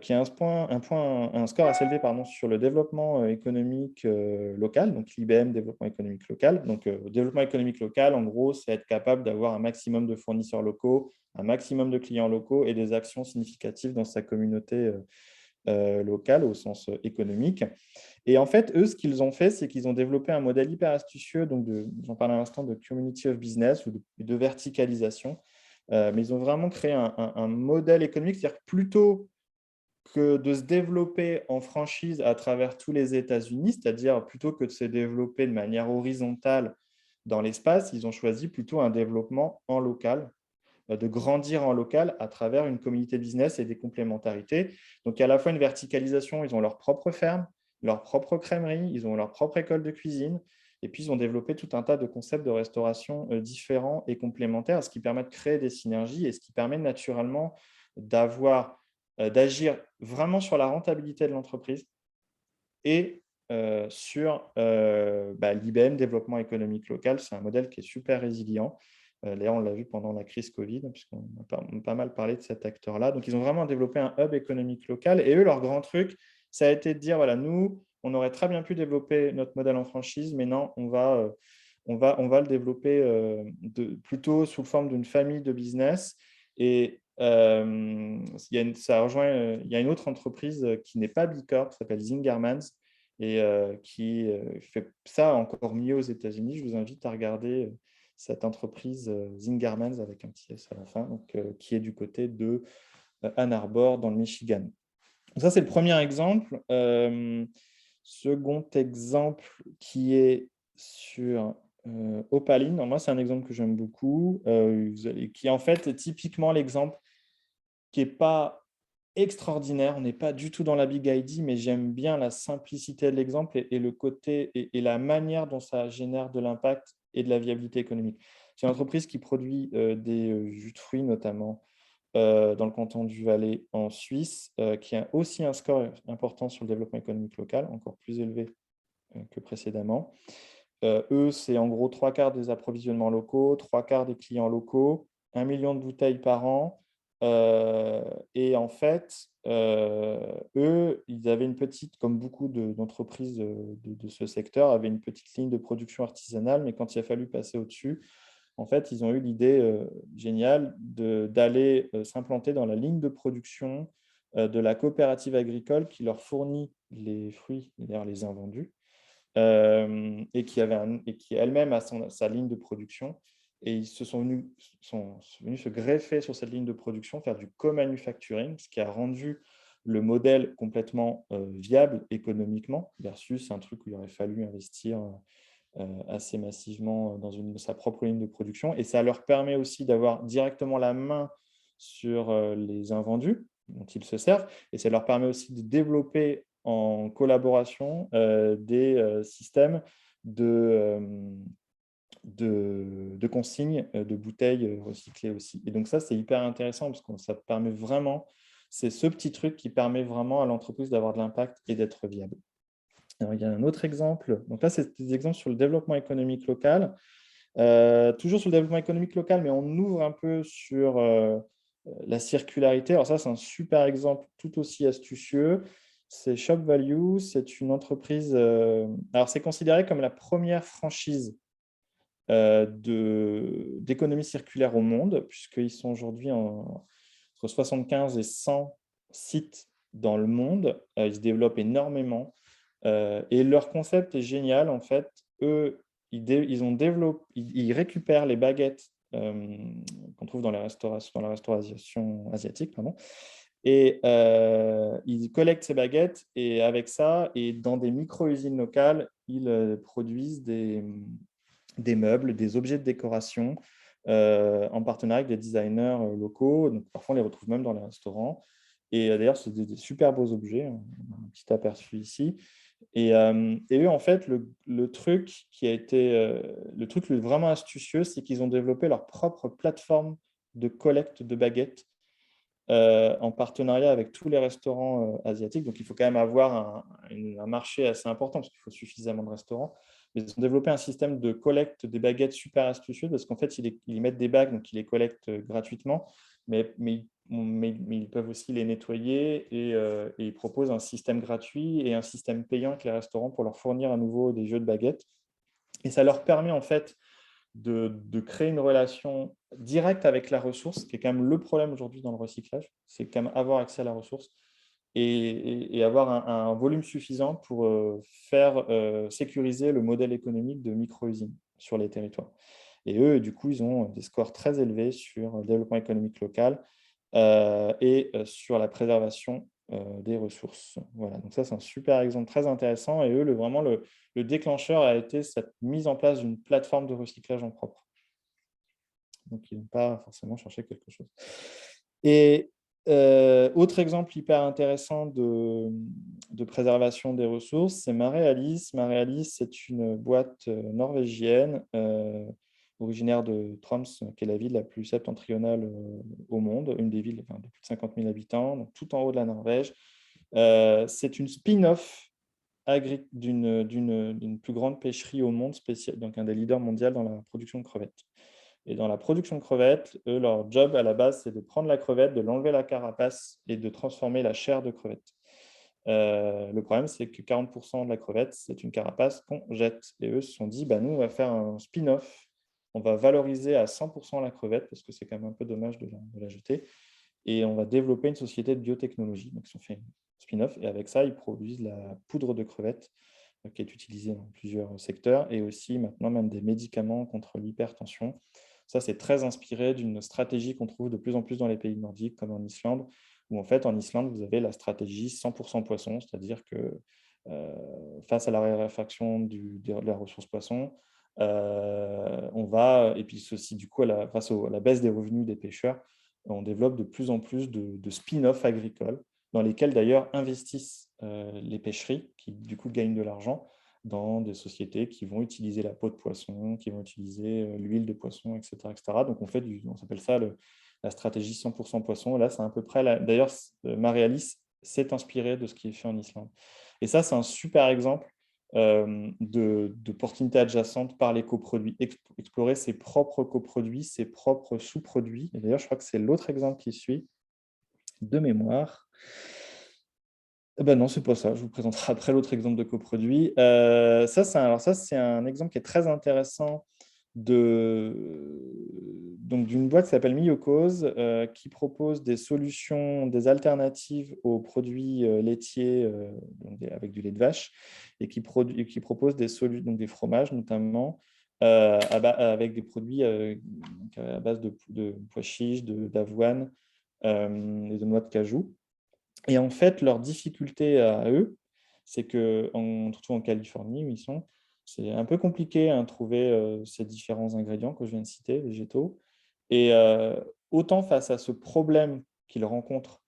qui a un score assez élevé sur le développement économique local, donc l'IBM développement économique local. Donc, développement économique local, en gros, c'est être capable d'avoir un maximum de fournisseurs locaux, un maximum de clients locaux et des actions significatives dans sa communauté locale au sens économique. Et en fait, eux, ce qu'ils ont fait, c'est qu'ils ont développé un modèle hyper astucieux, donc j'en parlais à l'instant, de community of business ou de verticalisation. Mais ils ont vraiment créé un modèle économique, c'est-à-dire que plutôt que de se développer en franchise à travers tous les États-Unis, c'est-à-dire plutôt que de se développer de manière horizontale dans l'espace, ils ont choisi plutôt un développement en local, de grandir en local à travers une communauté business et des complémentarités. Donc, il y a à la fois une verticalisation, ils ont leur propre ferme, leur propre crèmerie, ils ont leur propre école de cuisine, et puis ils ont développé tout un tas de concepts de restauration différents et complémentaires, ce qui permet de créer des synergies et ce qui permet naturellement d'agir vraiment sur la rentabilité de l'entreprise et sur l'IBM, développement économique local. C'est un modèle qui est super résilient. D'ailleurs, on l'a vu pendant la crise Covid, puisqu'on a pas mal parlé de cet acteur-là. Donc, ils ont vraiment développé un hub économique local. Et eux, leur grand truc, ça a été de dire, voilà, nous, on aurait très bien pu développer notre modèle en franchise, mais non, on va le développer plutôt sous forme d'une famille de business. Et il y a une autre entreprise qui n'est pas Bicorp, qui s'appelle Zingermans, et qui fait ça encore mieux aux États-Unis. Je vous invite à regarder cette entreprise Zingermans avec un petit S à la fin, donc, qui est du côté de Ann Arbor dans le Michigan. Donc ça, c'est le premier exemple. Second exemple qui est sur Opaline. Moi, c'est un exemple que j'aime beaucoup, qui est en fait typiquement l'exemple qui n'est pas extraordinaire. On n'est pas du tout dans la Big ID, mais j'aime bien la simplicité de l'exemple et le côté et la manière dont ça génère de l'impact et de la viabilité économique. C'est une entreprise qui produit des jus de fruits, notamment dans le canton du Valais en Suisse, qui a aussi un score important sur le développement économique local, encore plus élevé que précédemment. Eux, c'est en gros 3/4 des approvisionnements locaux, 3/4 des clients locaux, 1 million de bouteilles par an. Et en fait, eux, ils avaient une petite, comme beaucoup d'entreprises de ce secteur, avaient une petite ligne de production artisanale, mais quand il a fallu passer au-dessus, en fait, ils ont eu l'idée géniale d'aller s'implanter dans la ligne de production de la coopérative agricole qui leur fournit les fruits, d'ailleurs les invendus, et qui elle-même a sa ligne de production. Et ils sont venus se greffer sur cette ligne de production, faire du co-manufacturing, ce qui a rendu le modèle complètement viable économiquement, versus un truc où il aurait fallu investir assez massivement dans sa propre ligne de production. Et ça leur permet aussi d'avoir directement la main sur les invendus dont ils se servent. Et ça leur permet aussi de développer en collaboration des systèmes de de consignes de bouteilles recyclées aussi. Et donc ça, c'est hyper intéressant parce que ça permet vraiment, c'est ce petit truc qui permet vraiment à l'entreprise d'avoir de l'impact et d'être viable. Alors, il y a un autre exemple. Donc là, c'est des exemples sur le développement économique local. Toujours sur le développement économique local, mais on ouvre un peu sur la circularité. Alors ça, c'est un super exemple tout aussi astucieux. C'est Shop Value, c'est une entreprise... alors, c'est considéré comme la première franchise d'économie circulaire au monde, puisqu'ils sont aujourd'hui entre 75 et 100 sites dans le monde. Ils se développent énormément. Et leur concept est génial. En fait, eux, ils récupèrent les baguettes qu'on trouve dans la restauration asiatique, pardon, et ils collectent ces baguettes et avec ça, et dans des micro-usines locales, ils produisent des meubles, des objets de décoration en partenariat avec des designers locaux. Donc, parfois, on les retrouve même dans les restaurants. Et d'ailleurs, c'est des super beaux objets. Un petit aperçu ici. Et eux, en fait, le truc qui a été le truc vraiment astucieux, c'est qu'ils ont développé leur propre plateforme de collecte de baguettes en partenariat avec tous les restaurants asiatiques. Donc, il faut quand même avoir un marché assez important parce qu'il faut suffisamment de restaurants. Mais ils ont développé un système de collecte des baguettes super astucieux parce qu'en fait, ils mettent des bagues, donc ils les collectent gratuitement, mais ils peuvent aussi les nettoyer et ils proposent un système gratuit et un système payant avec les restaurants pour leur fournir à nouveau des jeux de baguettes. Et ça leur permet en fait de créer une relation directe avec la ressource, qui est quand même le problème aujourd'hui dans le recyclage, c'est quand même avoir accès à la ressource et avoir un volume suffisant pour faire sécuriser le modèle économique de micro-usines sur les territoires. Et eux, du coup, ils ont des scores très élevés sur le développement économique local et sur la préservation des ressources. Voilà, donc ça, c'est un super exemple très intéressant. Et eux, vraiment, le déclencheur a été cette mise en place d'une plateforme de recyclage en propre. Donc, ils n'ont pas forcément cherché quelque chose. Et autre exemple hyper intéressant de préservation des ressources, c'est Marealis. Marealis, c'est une boîte norvégienne originaire de Troms, qui est la ville la plus septentrionale au monde, une des villes de plus de 50 000 habitants, donc tout en haut de la Norvège. C'est une spin-off d'une plus grande pêcherie au monde, donc un des leaders mondiaux dans la production de crevettes. Et dans la production de crevettes, eux, leur job à la base, c'est de prendre la crevette, de l'enlever la carapace et de transformer la chair de crevette. Le problème, c'est que 40% de la crevette, c'est une carapace qu'on jette. Et eux se sont dit, nous, on va faire un spin-off. On va valoriser à 100% la crevette, parce que c'est quand même un peu dommage de la jeter. Et on va développer une société de biotechnologie. Donc, ils ont fait un spin-off. Et avec ça, ils produisent la poudre de crevette qui est utilisée dans plusieurs secteurs. Et aussi, maintenant, même des médicaments contre l'hypertension. Ça, c'est très inspiré d'une stratégie qu'on trouve de plus en plus dans les pays nordiques, comme en Islande, où en fait, en Islande, vous avez la stratégie 100% poisson, c'est-à-dire que face à la raréfaction de la ressource poisson, on va, et puis ceci, du coup, face à la baisse des revenus des pêcheurs, on développe de plus en plus de spin-off agricoles, dans lesquels d'ailleurs investissent les pêcheries, qui du coup gagnent de l'argent, dans des sociétés qui vont utiliser la peau de poisson, qui vont utiliser l'huile de poisson, etc., etc. Donc, on s'appelle ça la stratégie 100% poisson. Là, c'est à peu près… D'ailleurs, Marealis s'est inspiré de ce qui est fait en Islande. Et ça, c'est un super exemple d'opportunités adjacentes par les coproduits. Explorer ses propres coproduits, ses propres sous-produits. Et d'ailleurs, je crois que c'est l'autre exemple qui suit de mémoire. Non, c'est pas ça. Je vous présenterai après l'autre exemple de coproduit. Ça, c'est un exemple qui est très intéressant d'une boîte qui s'appelle Miyokos, qui propose des solutions, des alternatives aux produits laitiers avec du lait de vache et qui propose des fromages notamment avec des produits à base de pois chiches, d'avoine et de noix de cajou. Et en fait, leur difficulté à eux, c'est que, surtout en Californie où ils sont, c'est un peu compliqué à trouver ces différents ingrédients que je viens de citer, végétaux. Et autant face à ce problème qu'ils rencontrent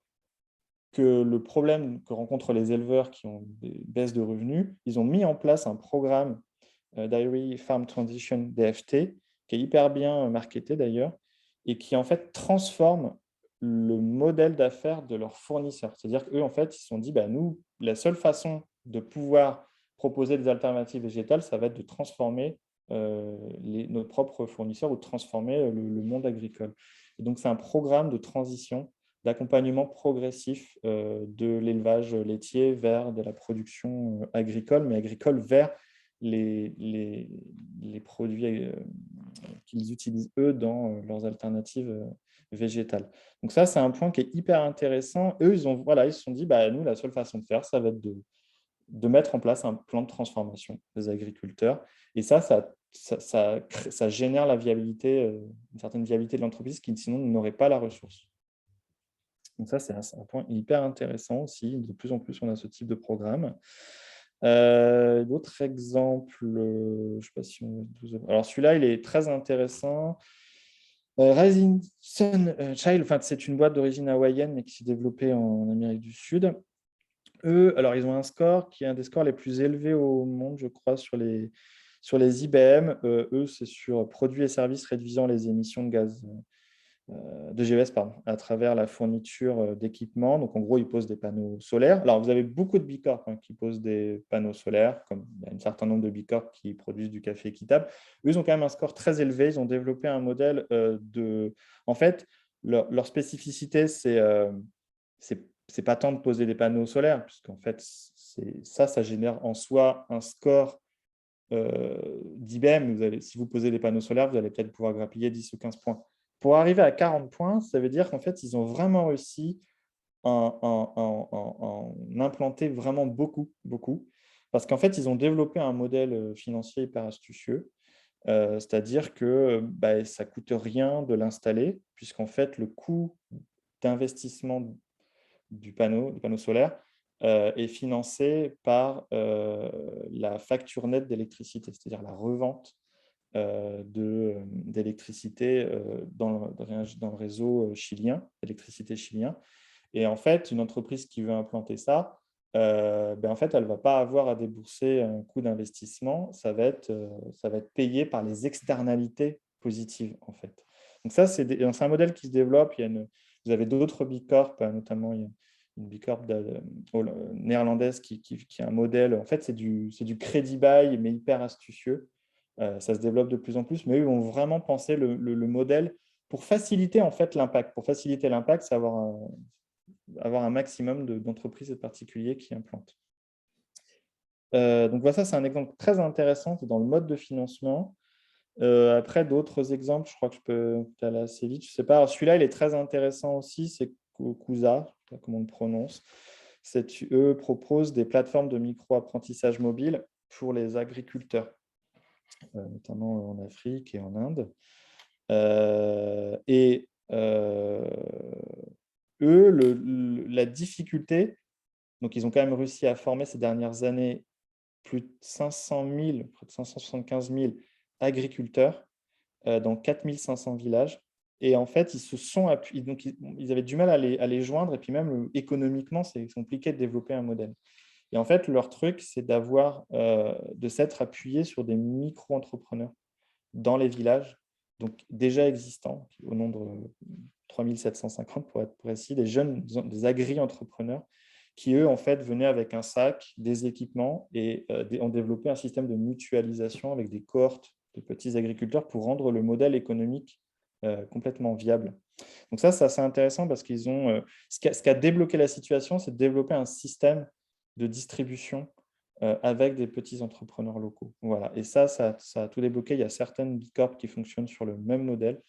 que le problème que rencontrent les éleveurs qui ont des baisses de revenus, ils ont mis en place un programme Dairy Farm Transition DFT, qui est hyper bien marketé d'ailleurs, et qui en fait transforme le modèle d'affaires de leurs fournisseurs. C'est-à-dire qu'eux, en fait, ils se sont dit, bah, nous, la seule façon de pouvoir proposer des alternatives végétales, ça va être de transformer nos propres fournisseurs ou de transformer le monde agricole. Et donc, c'est un programme de transition, d'accompagnement progressif de l'élevage laitier vers de la production agricole, mais agricole vers les produits qu'ils utilisent, eux, dans leurs alternatives végétales. Donc ça, c'est un point qui est hyper intéressant. Eux, ils se sont dit, bah, nous, la seule façon de faire, ça va être de mettre en place un plan de transformation des agriculteurs. Et ça génère la viabilité, une certaine viabilité de l'entreprise qui, sinon, n'aurait pas la ressource. Donc ça, c'est un point hyper intéressant aussi. De plus en plus, on a ce type de programme. D'autres exemples, je ne sais pas si on... Alors, celui-là, il est très intéressant. Rising Sun Child, enfin, c'est une boîte d'origine hawaïenne, mais qui s'est développée en Amérique du Sud. Eux, alors, ils ont un score qui est un des scores les plus élevés au monde, je crois, sur les IBM. Eux, c'est sur produits et services réduisant les émissions de gaz de GES, à travers la fourniture d'équipements. Donc, en gros, ils posent des panneaux solaires. Alors, vous avez beaucoup de Bicorp qui posent des panneaux solaires, comme il y a un certain nombre de Bicorp qui produisent du café équitable. Eux, ils ont quand même un score très élevé. Ils ont développé un modèle de... En fait, leur spécificité, c'est pas tant de poser des panneaux solaires, puisqu'en fait, ça génère en soi un score d'IBM. Si vous posez des panneaux solaires, vous allez peut-être pouvoir grappiller 10 ou 15 points. Pour arriver à 40 points, ça veut dire qu'en fait, ils ont vraiment réussi à implanter vraiment beaucoup, beaucoup. Parce qu'en fait, ils ont développé un modèle financier hyper astucieux. C'est-à-dire que ça ne coûte rien de l'installer, puisqu'en fait, le coût d'investissement du panneau solaire est financé par la facture nette d'électricité, c'est-à-dire la revente d'électricité dans le réseau chilien, électricité chilien. Et en fait, une entreprise qui veut implanter ça, en fait, elle ne va pas avoir à débourser un coût d'investissement, ça va être payé par les externalités positives, en fait. Donc ça, c'est un modèle qui se développe. Vous avez d'autres Bicorp, notamment il y a une Bicorp néerlandaise qui a un modèle. En fait, c'est du crédit bail, mais hyper astucieux. Ça se développe de plus en plus, mais eux ont vraiment pensé le modèle pour faciliter en fait l'impact. Pour faciliter l'impact, c'est avoir un maximum d'entreprises et de particuliers qui implantent. Donc voilà, ça c'est un exemple très intéressant dans le mode de financement. Après, d'autres exemples, je crois que je peux aller assez vite. Je ne sais pas. Celui-là, il est très intéressant aussi, c'est Kusa, je ne sais pas comment on le prononce. Eux proposent des plateformes de micro-apprentissage mobile pour les agriculteurs, notamment en Afrique et en Inde. Eux, la difficulté, donc ils ont quand même réussi à former ces dernières années plus de 500 000, près de 575 000 agriculteurs dans 4 500 villages. Et en fait, ils se sont appuyés, donc ils avaient du mal à les joindre, et puis même économiquement, c'est compliqué de développer un modèle. Et en fait, leur truc, c'est de s'être appuyé sur des micro-entrepreneurs dans les villages, donc déjà existants, au nombre de 3750 pour être précis, des agri-entrepreneurs qui, eux, en fait, venaient avec un sac, des équipements et ont développé un système de mutualisation avec des cohortes de petits agriculteurs pour rendre le modèle économique complètement viable. Donc ça, c'est assez intéressant parce qu'ils ont... ce qui a débloqué la situation, c'est de développer un système de distribution avec des petits entrepreneurs locaux. Voilà. Et ça a tout débloqué. Il y a certaines Bicorp qui fonctionnent sur le même modèle,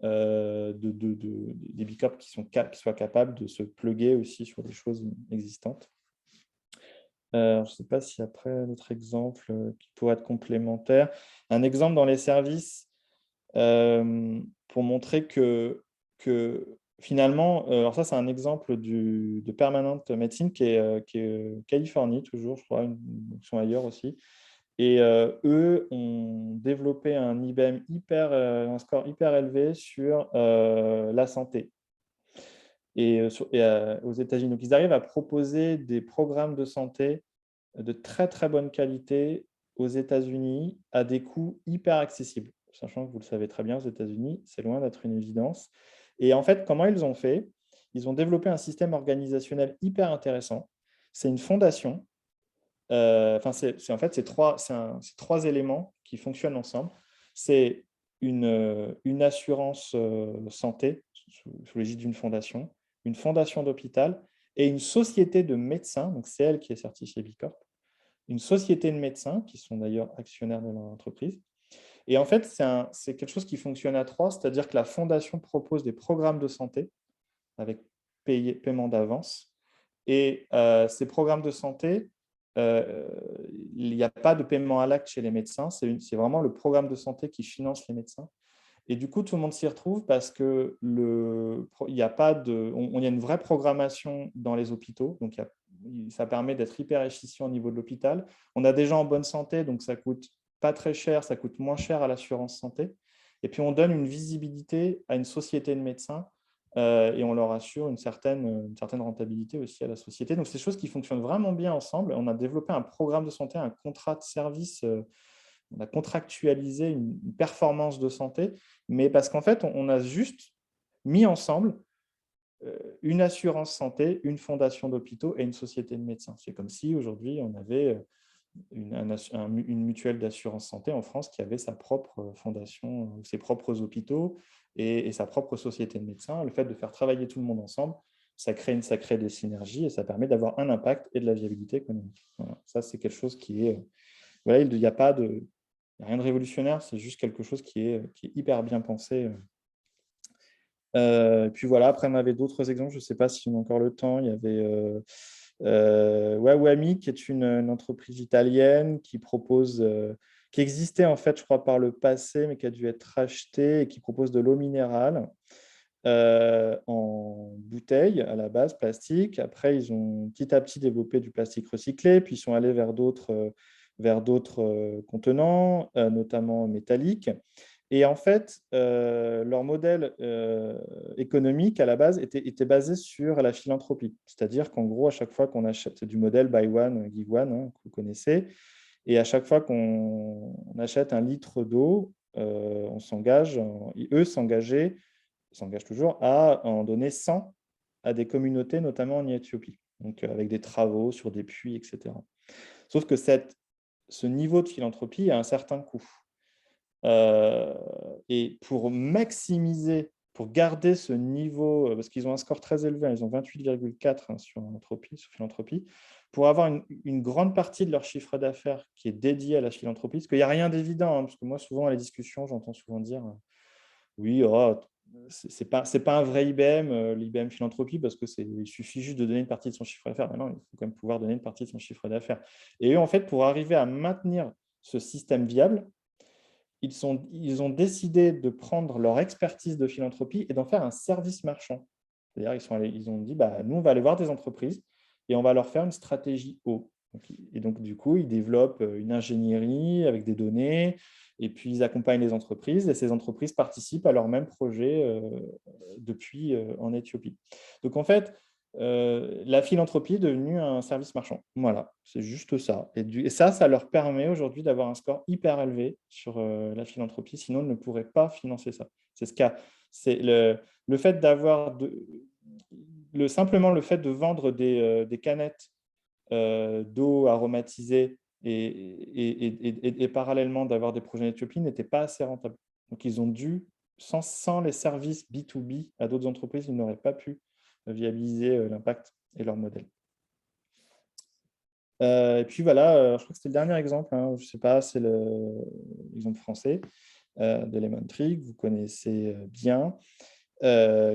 des Bicorp qui soient capables de se plugger aussi sur des choses existantes. Je ne sais pas si après, un autre exemple qui pourrait être complémentaire. Un exemple dans les services pour montrer que finalement, alors ça c'est un exemple de Permanent Medicine qui est Californie toujours, je crois, ils sont ailleurs aussi. Et eux ont développé un IBM un score hyper élevé sur la santé et aux États-Unis. Donc ils arrivent à proposer des programmes de santé de très très bonne qualité aux États-Unis à des coûts hyper accessibles, sachant que vous le savez très bien, aux États-Unis, c'est loin d'être une évidence. Et en fait, comment ils ont fait? Ils ont développé un système organisationnel hyper intéressant. C'est une fondation. En fait, c'est trois éléments qui fonctionnent ensemble. C'est une assurance santé sous l'égide d'une fondation, une fondation d'hôpital et une société de médecins, donc c'est elle qui est certifiée Bicorp, une société de médecins qui sont d'ailleurs actionnaires de l'entreprise. Et en fait, c'est quelque chose qui fonctionne à trois, c'est-à-dire que la fondation propose des programmes de santé avec paiement d'avance. Et ces programmes de santé, euh, il n'y a pas de paiement à l'acte chez les médecins, c'est vraiment le programme de santé qui finance les médecins. Et du coup, tout le monde s'y retrouve parce que il y a une vraie programmation dans les hôpitaux, donc ça permet d'être hyper efficient au niveau de l'hôpital. On a des gens en bonne santé, donc ça coûte pas très cher, ça coûte moins cher à l'assurance santé. Et puis, on donne une visibilité à une société de médecins et on leur assure une certaine rentabilité aussi à la société. Donc, c'est des choses qui fonctionnent vraiment bien ensemble. On a développé un programme de santé, un contrat de service. On a contractualisé une performance de santé, mais parce qu'en fait, on a juste mis ensemble une assurance santé, une fondation d'hôpitaux et une société de médecins. C'est comme si aujourd'hui, on avait une mutuelle d'assurance santé en France qui avait sa propre fondation, ses propres hôpitaux et sa propre société de médecins. Le fait de faire travailler tout le monde ensemble, ça crée des synergies et ça permet d'avoir un impact et de la viabilité économique. Voilà. Ça, c'est quelque chose qui est… Voilà, il n'y a pas de… rien de révolutionnaire, c'est juste quelque chose qui est hyper bien pensé. Et puis voilà, après, on avait d'autres exemples, je ne sais pas si on a encore le temps. Il y avait Wawami, qui est une entreprise italienne qui propose, qui existait en fait, je crois, par le passé, mais qui a dû être rachetée et qui propose de l'eau minérale en bouteille à la base, plastique. Après, ils ont petit à petit développé du plastique recyclé, puis ils sont allés vers d'autres contenants, notamment métalliques. Et en fait, leur modèle économique à la base était basé sur la philanthropie. C'est-à-dire qu'en gros, à chaque fois qu'on achète, c'est du modèle Buy One, Give One, hein, que vous connaissez, et à chaque fois qu'on achète un litre d'eau, on s'engage, eux s'engagent toujours à en donner 100 à des communautés, notamment en Éthiopie, donc avec des travaux sur des puits, etc. Sauf que ce niveau de philanthropie a un certain coût. Et pour maximiser, pour garder ce niveau, parce qu'ils ont un score très élevé, ils ont 28,4 sur philanthropie, pour avoir une grande partie de leur chiffre d'affaires qui est dédié à la philanthropie, parce qu'il n'y a rien d'évident, hein, parce que moi, souvent, à les discussions, j'entends souvent dire oui, oh, c'est pas un vrai IBM, l'IBM philanthropie, parce que il suffit juste de donner une partie de son chiffre d'affaires. Maintenant, il faut quand même pouvoir donner une partie de son chiffre d'affaires. Et eux, en fait, pour arriver à maintenir ce système viable, ils ont décidé de prendre leur expertise de philanthropie et d'en faire un service marchand. C'est-à-dire, ils ont dit, bah, nous, on va aller voir des entreprises et on va leur faire une stratégie eau. Et donc, du coup, ils développent une ingénierie avec des données et puis ils accompagnent les entreprises et ces entreprises participent à leur même projet depuis en Éthiopie. Donc, en fait, la philanthropie est devenue un service marchand. Voilà, c'est juste ça. Et ça leur permet aujourd'hui d'avoir un score hyper élevé sur la philanthropie, sinon ils ne pourraient pas financer ça. C'est le fait d'avoir simplement le fait de vendre des canettes d'eau aromatisée et parallèlement d'avoir des projets en Éthiopie n'était pas assez rentable. Donc ils ont dû, sans les services B2B à d'autres entreprises, ils n'auraient pas pu viabiliser l'impact et leur modèle. Et puis voilà, je crois que c'était le dernier exemple, hein, je ne sais pas, c'est l'exemple français de Lemon Tree, que vous connaissez bien,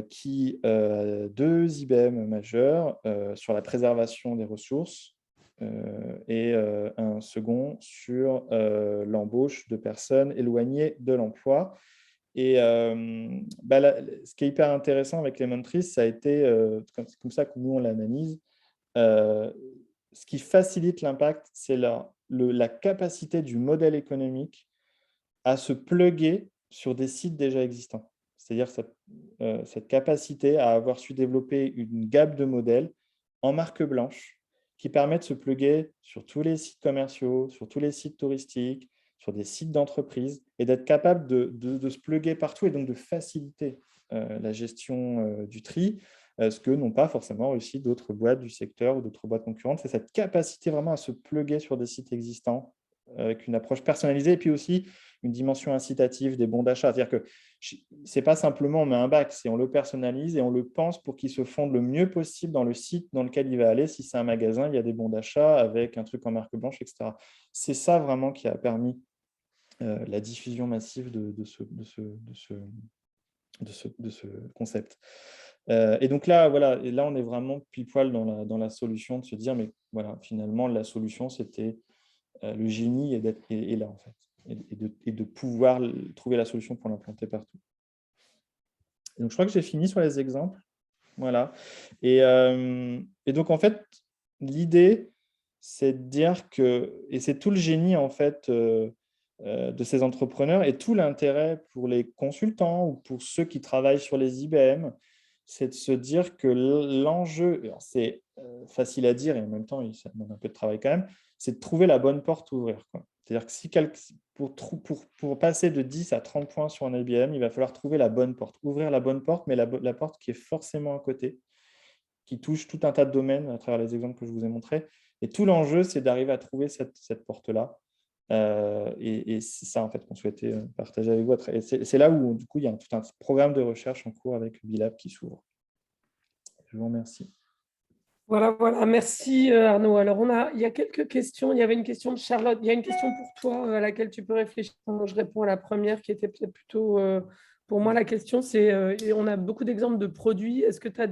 qui a deux IBM majeurs sur la préservation des ressources et un second sur l'embauche de personnes éloignées de l'emploi. Et ce qui est hyper intéressant avec Lemon Tree, ça a été, c'est comme ça que nous on l'analyse, ce qui facilite l'impact, c'est la capacité du modèle économique à se plugger sur des sites déjà existants. C'est-à-dire cette capacité à avoir su développer une gamme de modèles en marque blanche qui permet de se plugger sur tous les sites commerciaux, sur tous les sites touristiques, sur des sites d'entreprise, et d'être capable de se plugger partout et donc de faciliter la gestion du tri, ce que n'ont pas forcément réussi d'autres boîtes du secteur ou d'autres boîtes concurrentes. C'est cette capacité vraiment à se plugger sur des sites existants avec une approche personnalisée et puis aussi une dimension incitative des bons d'achat. C'est-à-dire que ce n'est pas simplement on met un bac, c'est on le personnalise et on le pense pour qu'il se fonde le mieux possible dans le site dans lequel il va aller. Si c'est un magasin, il y a des bons d'achat avec un truc en marque blanche, etc. C'est ça vraiment qui a permis la diffusion massive de ce concept. Et donc là, voilà, et là, on est vraiment pile poil dans la solution de se dire, mais voilà, finalement, la solution, c'était le génie est là, en fait, et de pouvoir trouver la solution pour l'implanter partout. Et donc, je crois que j'ai fini sur les exemples. Voilà. Et donc, en fait, l'idée, c'est de dire que, et c'est tout le génie, en fait, de ces entrepreneurs et tout l'intérêt pour les consultants ou pour ceux qui travaillent sur les IBM, c'est de se dire que l'enjeu, c'est facile à dire et en même temps, ça demande un peu de travail quand même, c'est de trouver la bonne porte à ouvrir. C'est-à-dire que si pour passer de 10 à 30 points sur un IBM, il va falloir trouver la bonne porte, ouvrir la bonne porte, mais la porte qui est forcément à côté, qui touche tout un tas de domaines à travers les exemples que je vous ai montrés. Et tout l'enjeu, c'est d'arriver à trouver cette porte-là. Et c'est ça, en fait, qu'on souhaitait partager avec vous. Et c'est là où, du coup, il y a tout un programme de recherche en cours avec Bilab qui s'ouvre. Je vous remercie. Voilà, merci Arnaud. Alors, il y a quelques questions. Il y avait une question de Charlotte. Il y a une question pour toi à laquelle tu peux réfléchir. Moi, je réponds à la première qui était peut-être plutôt pour moi. La question, c'est on a beaucoup d'exemples de produits. Est-ce que tu as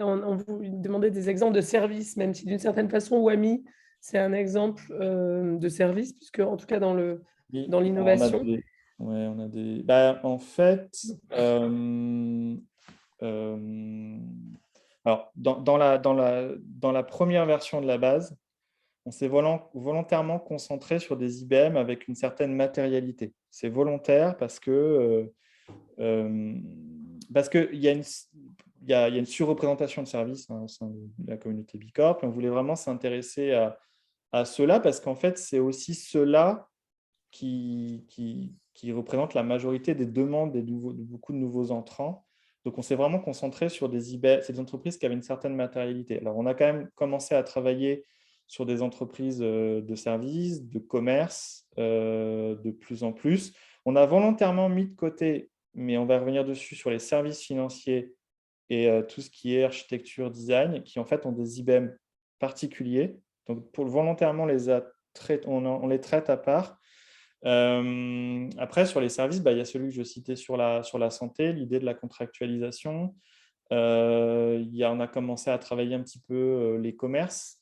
on vous demandait des exemples de services, même si d'une certaine façon, Wami, c'est un exemple de service, puisque en tout cas dans l'innovation. On a des. Bah, en fait, alors, dans la première version de la base, on s'est volontairement concentré sur des IBM avec une certaine matérialité. C'est volontaire parce que il y a une surreprésentation de services au sein de la communauté Bicorp. Et on voulait vraiment s'intéresser à ceux-là parce qu'en fait, c'est aussi ceux-là qui représentent la majorité des demandes de beaucoup de nouveaux entrants. Donc, on s'est vraiment concentré sur des entreprises qui avaient une certaine matérialité. Alors, on a quand même commencé à travailler sur des entreprises de services, de commerce, de plus en plus. On a volontairement mis de côté, mais on va revenir dessus, sur les services financiers et tout ce qui est architecture, design, qui en fait ont des IBM particuliers. Donc, volontairement, on les traite à part. Après, sur les services, il y a celui que je citais sur la santé, l'idée de la contractualisation. On a commencé à travailler un petit peu les commerces,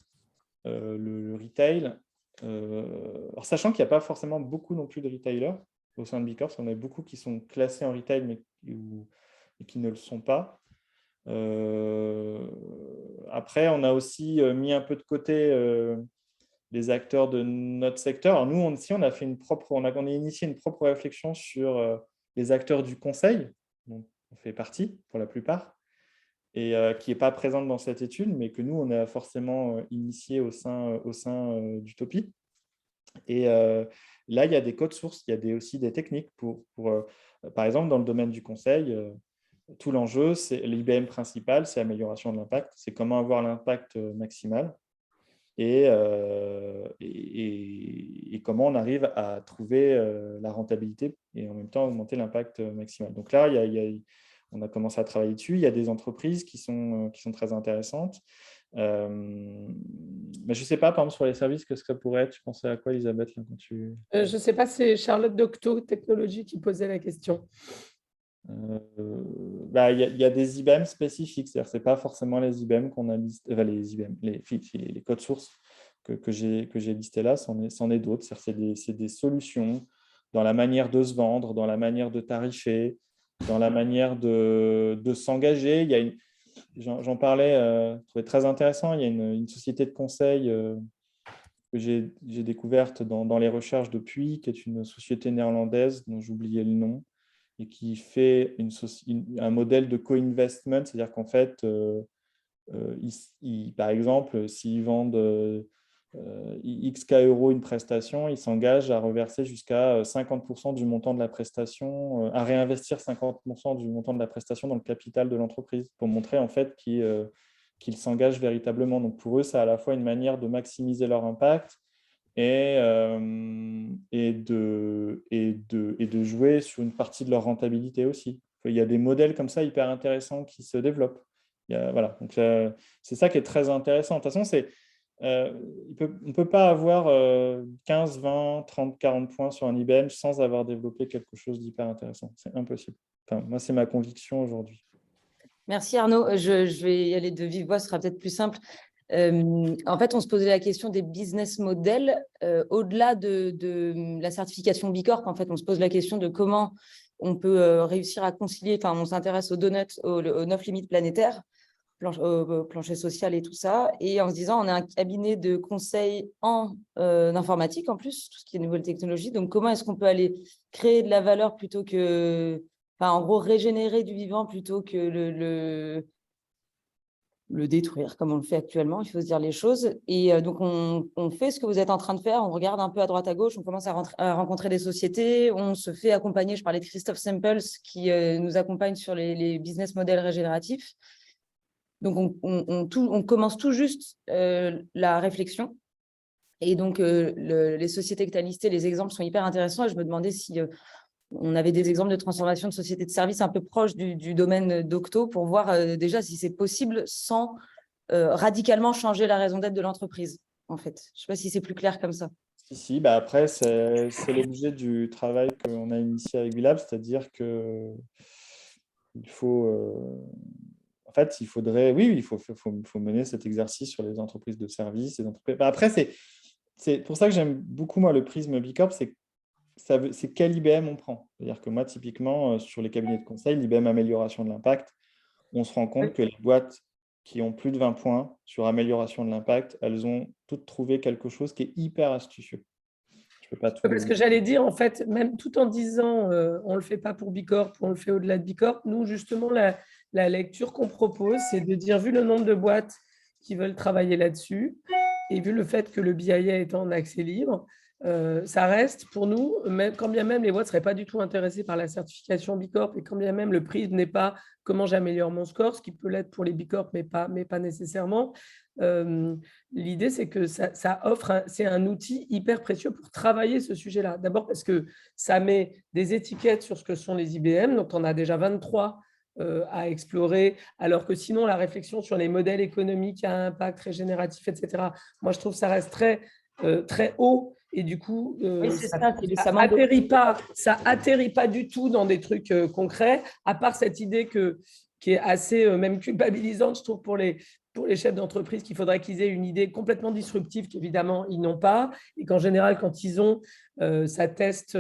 le retail. Alors, sachant qu'il n'y a pas forcément beaucoup non plus de retailers au sein de Bicorp, on a beaucoup qui sont classés en retail mais qui ne le sont pas. Après, on a aussi mis un peu de côté les acteurs de notre secteur. Alors nous, on a fait on a initié une propre réflexion sur les acteurs du conseil, dont on fait partie pour la plupart, et qui n'est pas présente dans cette étude, mais que nous, on a forcément initié au sein d'Utopie. Et là, il y a des codes sources, il y a aussi des techniques par exemple, dans le domaine du conseil, tout l'enjeu, c'est l'IBM principal, c'est l'amélioration de l'impact, c'est comment avoir l'impact maximal. Et comment on arrive à trouver la rentabilité et en même temps augmenter l'impact maximal. Donc là, on a commencé à travailler dessus. Il y a des entreprises qui sont très intéressantes. Mais je ne sais pas, par exemple, sur les services, qu'est-ce que ça pourrait être? Tu pensais à quoi, Elisabeth, là, quand tu… Je ne sais pas, c'est Charlotte d'Octo Technologies qui posait la question. Il y a des IBM spécifiques, c'est-à-dire que ce n'est pas forcément les IBM qu'on a listés, les codes sources que j'ai listés là, c'en est d'autres. C'est des solutions dans la manière de se vendre, dans la manière de tarifer, dans la manière de s'engager. J'en parlais, je trouvais très intéressant, il y a une société de conseil que j'ai découverte dans les recherches depuis, qui est une société néerlandaise dont j'oubliais le nom, et qui fait un modèle de co-investment, c'est-à-dire qu'en fait, par exemple, s'ils vendent XK euros une prestation, ils s'engagent à reverser jusqu'à 50% du montant de la prestation, à réinvestir 50% du montant de la prestation dans le capital de l'entreprise pour montrer en fait qu'ils s'engagent véritablement. Donc pour eux, c'est à la fois une manière de maximiser leur impact et de jouer sur une partie de leur rentabilité aussi. Il y a des modèles comme ça hyper intéressants qui se développent. Voilà. Donc, c'est ça qui est très intéressant. De toute façon, on ne peut pas avoir 15, 20, 30, 40 points sur un IBM sans avoir développé quelque chose d'hyper intéressant. C'est impossible. Enfin, moi, c'est ma conviction aujourd'hui. Merci Arnaud. Je vais y aller de vive voix, ce sera peut-être plus simple. En fait, on se posait la question des business models. Au-delà de la certification B Corp, en fait, on se pose la question de comment on peut réussir à concilier, enfin, on s'intéresse aux donuts, aux 9 limites planétaires, au plancher social et tout ça, et en se disant, on a un cabinet de conseil en informatique, en plus, tout ce qui est nouvelles technologies, donc comment est-ce qu'on peut aller créer de la valeur plutôt que, enfin, en gros, régénérer du vivant plutôt que le détruire, comme on le fait actuellement, il faut se dire les choses. Et donc, on fait ce que vous êtes en train de faire, on regarde un peu à droite, à gauche, on commence à rencontrer des sociétés, on se fait accompagner, je parlais de Christophe Sempels, qui nous accompagne sur les business models régénératifs. Donc, on commence tout juste la réflexion. Et donc, les sociétés que tu as listées, les exemples sont hyper intéressants. Et je me demandais si on avait des exemples de transformation de sociétés de services un peu proches du domaine d'Octo pour voir déjà si c'est possible sans radicalement changer la raison d'être de l'entreprise, en fait. Je ne sais pas si c'est plus clair comme ça. Si, bah après, c'est l'objet du travail qu'on a initié avec Bilab, c'est-à-dire que il faut... En fait, il faudrait, oui, il faut mener cet exercice sur les entreprises de services. Après, c'est pour ça que j'aime beaucoup, moi, le prisme B Corp, c'est quel IBM on prend. C'est-à-dire que moi, typiquement, sur les cabinets de conseil, l'IBM Amélioration de l'impact, on se rend compte que les boîtes qui ont plus de 20 points sur amélioration de l'impact, elles ont toutes trouvé quelque chose qui est hyper astucieux. Je peux pas tout... Parce que j'allais dire, en fait, même tout en disant on ne le fait pas pour B Corp, on le fait au-delà de B Corp, nous, justement, la lecture qu'on propose, c'est de dire, vu le nombre de boîtes qui veulent travailler là-dessus, et vu le fait que le BIA est en accès libre, ça reste pour nous, quand bien même les boîtes ne seraient pas du tout intéressées par la certification B Corp, et quand bien même le prix n'est pas comment j'améliore mon score, ce qui peut l'être pour les B Corp, mais pas nécessairement. L'idée, c'est que ça offre, c'est un outil hyper précieux pour travailler ce sujet-là. D'abord parce que ça met des étiquettes sur ce que sont les IBM, donc on a déjà 23 à explorer, alors que sinon, la réflexion sur les modèles économiques à impact régénératif, etc., moi, je trouve que ça reste très haut. Et du coup, oui, ça atterrit pas du tout dans des trucs concrets, à part cette idée qui est assez même culpabilisante, je trouve, pour les chefs d'entreprise, qu'il faudrait qu'ils aient une idée complètement disruptive qu'évidemment, ils n'ont pas. Et qu'en général, quand ils ont, ça teste,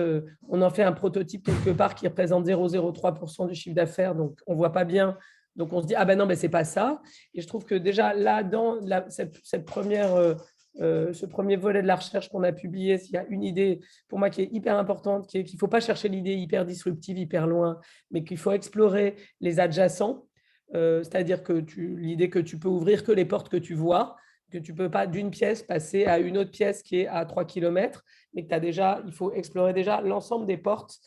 on en fait un prototype quelque part qui représente 0,03% du chiffre d'affaires, donc on ne voit pas bien. Donc, on se dit, ah ben non, mais ce n'est pas ça. Et je trouve que déjà, là, dans cette première... ce premier volet de la recherche qu'on a publié, il y a une idée pour moi qui est hyper importante, qui est qu'il ne faut pas chercher l'idée hyper disruptive, hyper loin, mais qu'il faut explorer les adjacents, c'est-à-dire que l'idée que tu peux ouvrir que les portes que tu vois, que tu ne peux pas d'une pièce passer à une autre pièce qui est à 3 km, mais que il faut explorer déjà l'ensemble des portes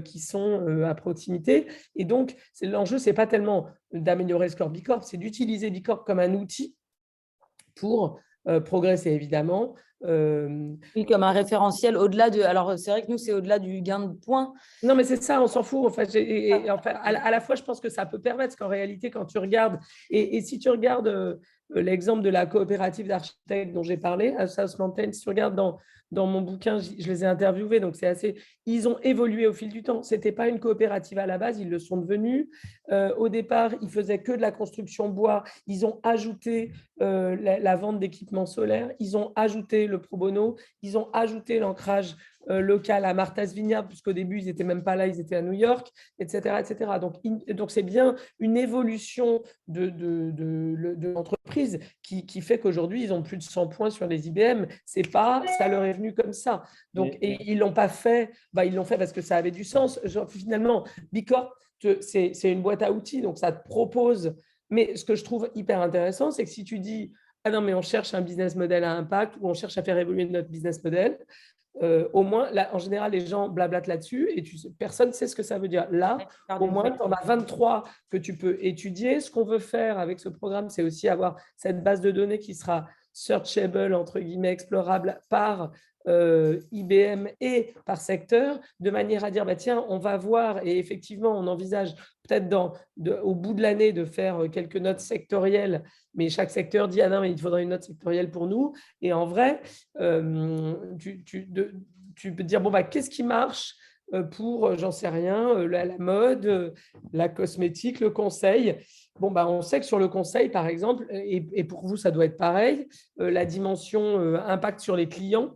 qui sont à proximité. Et donc, l'enjeu, ce n'est pas tellement d'améliorer le score B Corp, c'est d'utiliser B Corp comme un outil pour progresser, évidemment. Oui, comme un référentiel au-delà de... Alors, c'est vrai que nous, c'est au-delà du gain de points. Non, mais c'est ça, on s'en fout. En fait, à la fois, je pense que ça peut permettre, parce qu'en réalité, quand tu regardes, et si tu regardes l'exemple de la coopérative d'architectes dont j'ai parlé, à South Mountain, si tu regardes dans mon bouquin, je les ai interviewés, donc c'est assez... Ils ont évolué au fil du temps. Ce n'était pas une coopérative à la base, ils le sont devenus. Au départ, ils faisaient que de la construction bois. Ils ont ajouté la vente d'équipements solaires. Ils ont ajouté le pro bono. Ils ont ajouté l'ancrage local à Martha's Vineyard, puisqu'au début, ils n'étaient même pas là, ils étaient à New York, etc. etc. Donc c'est bien une évolution de l'entreprise qui fait qu'aujourd'hui, ils ont plus de 100 points sur les IBM. C'est pas, ça leur est venu comme ça. Donc, et ils ne l'ont pas fait, ils l'ont fait parce que ça avait du sens. Genre, finalement, B Corp, c'est une boîte à outils, donc ça te propose Mais ce que je trouve hyper intéressant, c'est que si tu dis « Ah non, mais on cherche un business model à impact ou on cherche à faire évoluer notre business model », au moins, là, en général, les gens blablatent là-dessus et personne ne sait ce que ça veut dire. Là, au moins, tu en as 23 que tu peux étudier. Ce qu'on veut faire avec ce programme, c'est aussi avoir cette base de données qui sera searchable, entre guillemets, explorable par IBM et par secteur, de manière à dire, bah, tiens, on va voir, et effectivement, on envisage peut-être au bout de l'année de faire quelques notes sectorielles, mais chaque secteur dit, ah non, mais il faudrait une note sectorielle pour nous. Et en vrai, tu peux dire, bon, bah, qu'est-ce qui marche pour, j'en sais rien, la mode, la cosmétique, le conseil. Bon, bah, on sait que sur le conseil, par exemple, et pour vous, ça doit être pareil, la dimension impact sur les clients,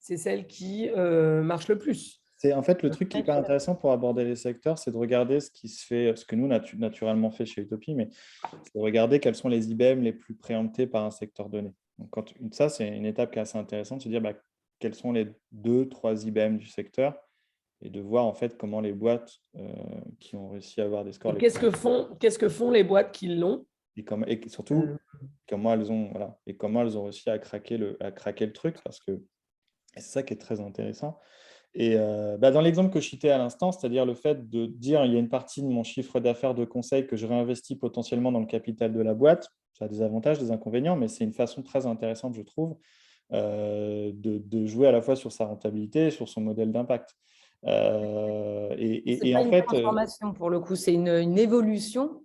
c'est celle qui marche le plus. C'est en fait le truc qui est hyper intéressant pour aborder les secteurs, c'est de regarder ce qui se fait, ce que nous, naturellement fait chez Utopie, mais c'est de regarder quels sont les IBM les plus préemptés par un secteur donné. Donc, ça, c'est une étape qui est assez intéressante, de se dire bah, quels sont les 2-3 IBM du secteur et de voir en fait comment les boîtes qui ont réussi à avoir des scores. Qu'est-ce que font les boîtes qui l'ont et surtout, comment elles ont réussi à craquer le truc, parce que c'est ça qui est très intéressant. Et dans l'exemple que je citais à l'instant, c'est-à-dire le fait de dire il y a une partie de mon chiffre d'affaires de conseil que je réinvestis potentiellement dans le capital de la boîte, ça a des avantages, des inconvénients, mais c'est une façon très intéressante, je trouve, de jouer à la fois sur sa rentabilité et sur son modèle d'impact. C'est pas en une fait, transformation pour le coup, c'est une évolution.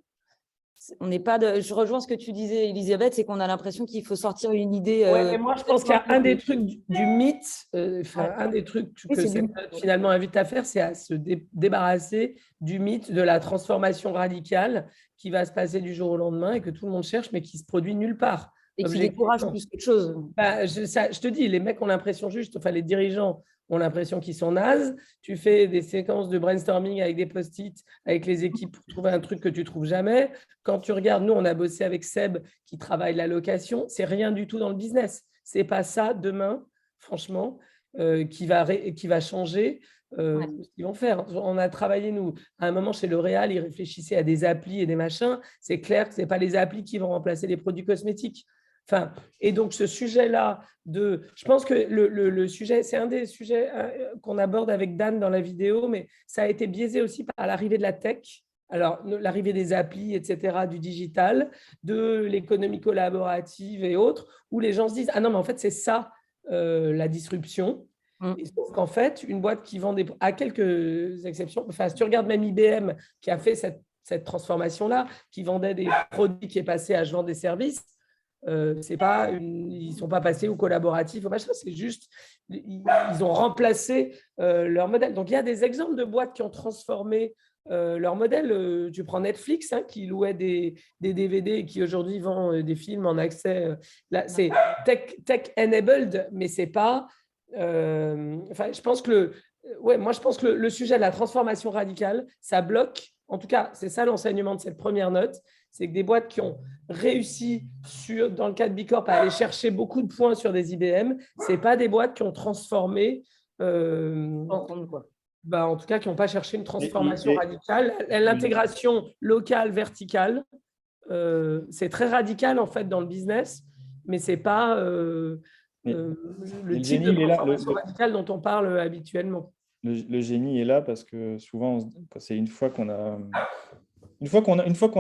On n'est pas je rejoins ce que tu disais, Elisabeth, c'est qu'on a l'impression qu'il faut sortir une idée. Mais moi, je pense qu'il y a un des trucs du mythe, un des trucs que cette note finalement invite à faire, c'est à se débarrasser du mythe de la transformation radicale qui va se passer du jour au lendemain et que tout le monde cherche, mais qui se produit nulle part. Et qui décourage plus qu'autre chose. Bah, je te dis, les mecs ont l'impression juste, enfin les dirigeants ont l'impression qu'ils sont nazes. Tu fais des séquences de brainstorming avec des post-it, avec les équipes pour trouver un truc que tu trouves jamais. Quand tu regardes, nous, on a bossé avec Seb qui travaille la location. C'est rien du tout dans le business. C'est pas ça demain, franchement, qui va changer ce qu'ils vont faire. On a travaillé, nous, à un moment chez L'Oréal, ils réfléchissaient à des applis et des machins. C'est clair que ce n'est pas les applis qui vont remplacer les produits cosmétiques. Enfin, et donc, ce sujet-là, je pense que le sujet, c'est un des sujets qu'on aborde avec Dan dans la vidéo, mais ça a été biaisé aussi par l'arrivée de la tech. Alors, l'arrivée des applis, etc., du digital, de l'économie collaborative et autres, où les gens se disent « Ah non, mais en fait, c'est ça la disruption ». Et sauf qu'en fait, une boîte qui vend à quelques exceptions, enfin, si tu regardes même IBM qui a fait cette transformation-là, qui vendait des produits qui est passé à « je vends des services », ils ne sont pas passés au collaboratif, c'est juste, ils ont remplacé leur modèle. Donc, il y a des exemples de boîtes qui ont transformé leur modèle. Tu prends Netflix, qui louait des DVD et qui aujourd'hui vend des films en accès. Là, c'est tech-enabled, mais c'est pas… je pense que le sujet de la transformation radicale, ça bloque. En tout cas, c'est ça l'enseignement de cette première note. C'est que des boîtes qui ont réussi dans le cas de Bicorp à aller chercher beaucoup de points sur des IBM, ce n'est pas des boîtes qui ont transformé, en tout cas qui n'ont pas cherché une transformation radicale. L'intégration locale, verticale, c'est très radical en fait dans le business, mais ce n'est pas le type de transformation radicale dont on parle habituellement. Le génie est là parce que souvent, c'est une fois qu'on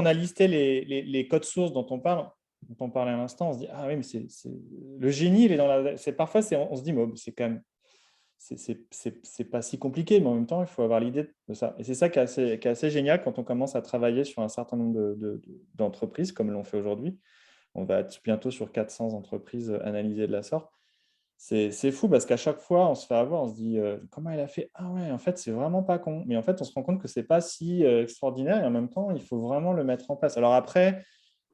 a listé les codes sources dont on parlait à l'instant, on se dit ah oui, mais le génie, il est dans parfois on se dit c'est quand même c'est pas si compliqué, mais en même temps, il faut avoir l'idée de ça. Et c'est ça qui est assez génial quand on commence à travailler sur un certain nombre d'entreprises, comme l'on fait aujourd'hui. On va être bientôt sur 400 entreprises analysées de la sorte. C'est fou parce qu'à chaque fois, on se fait avoir, on se dit comment il a fait ? Ah ouais, en fait, c'est vraiment pas con. Mais en fait, on se rend compte que c'est pas si extraordinaire et en même temps, il faut vraiment le mettre en place. Alors après,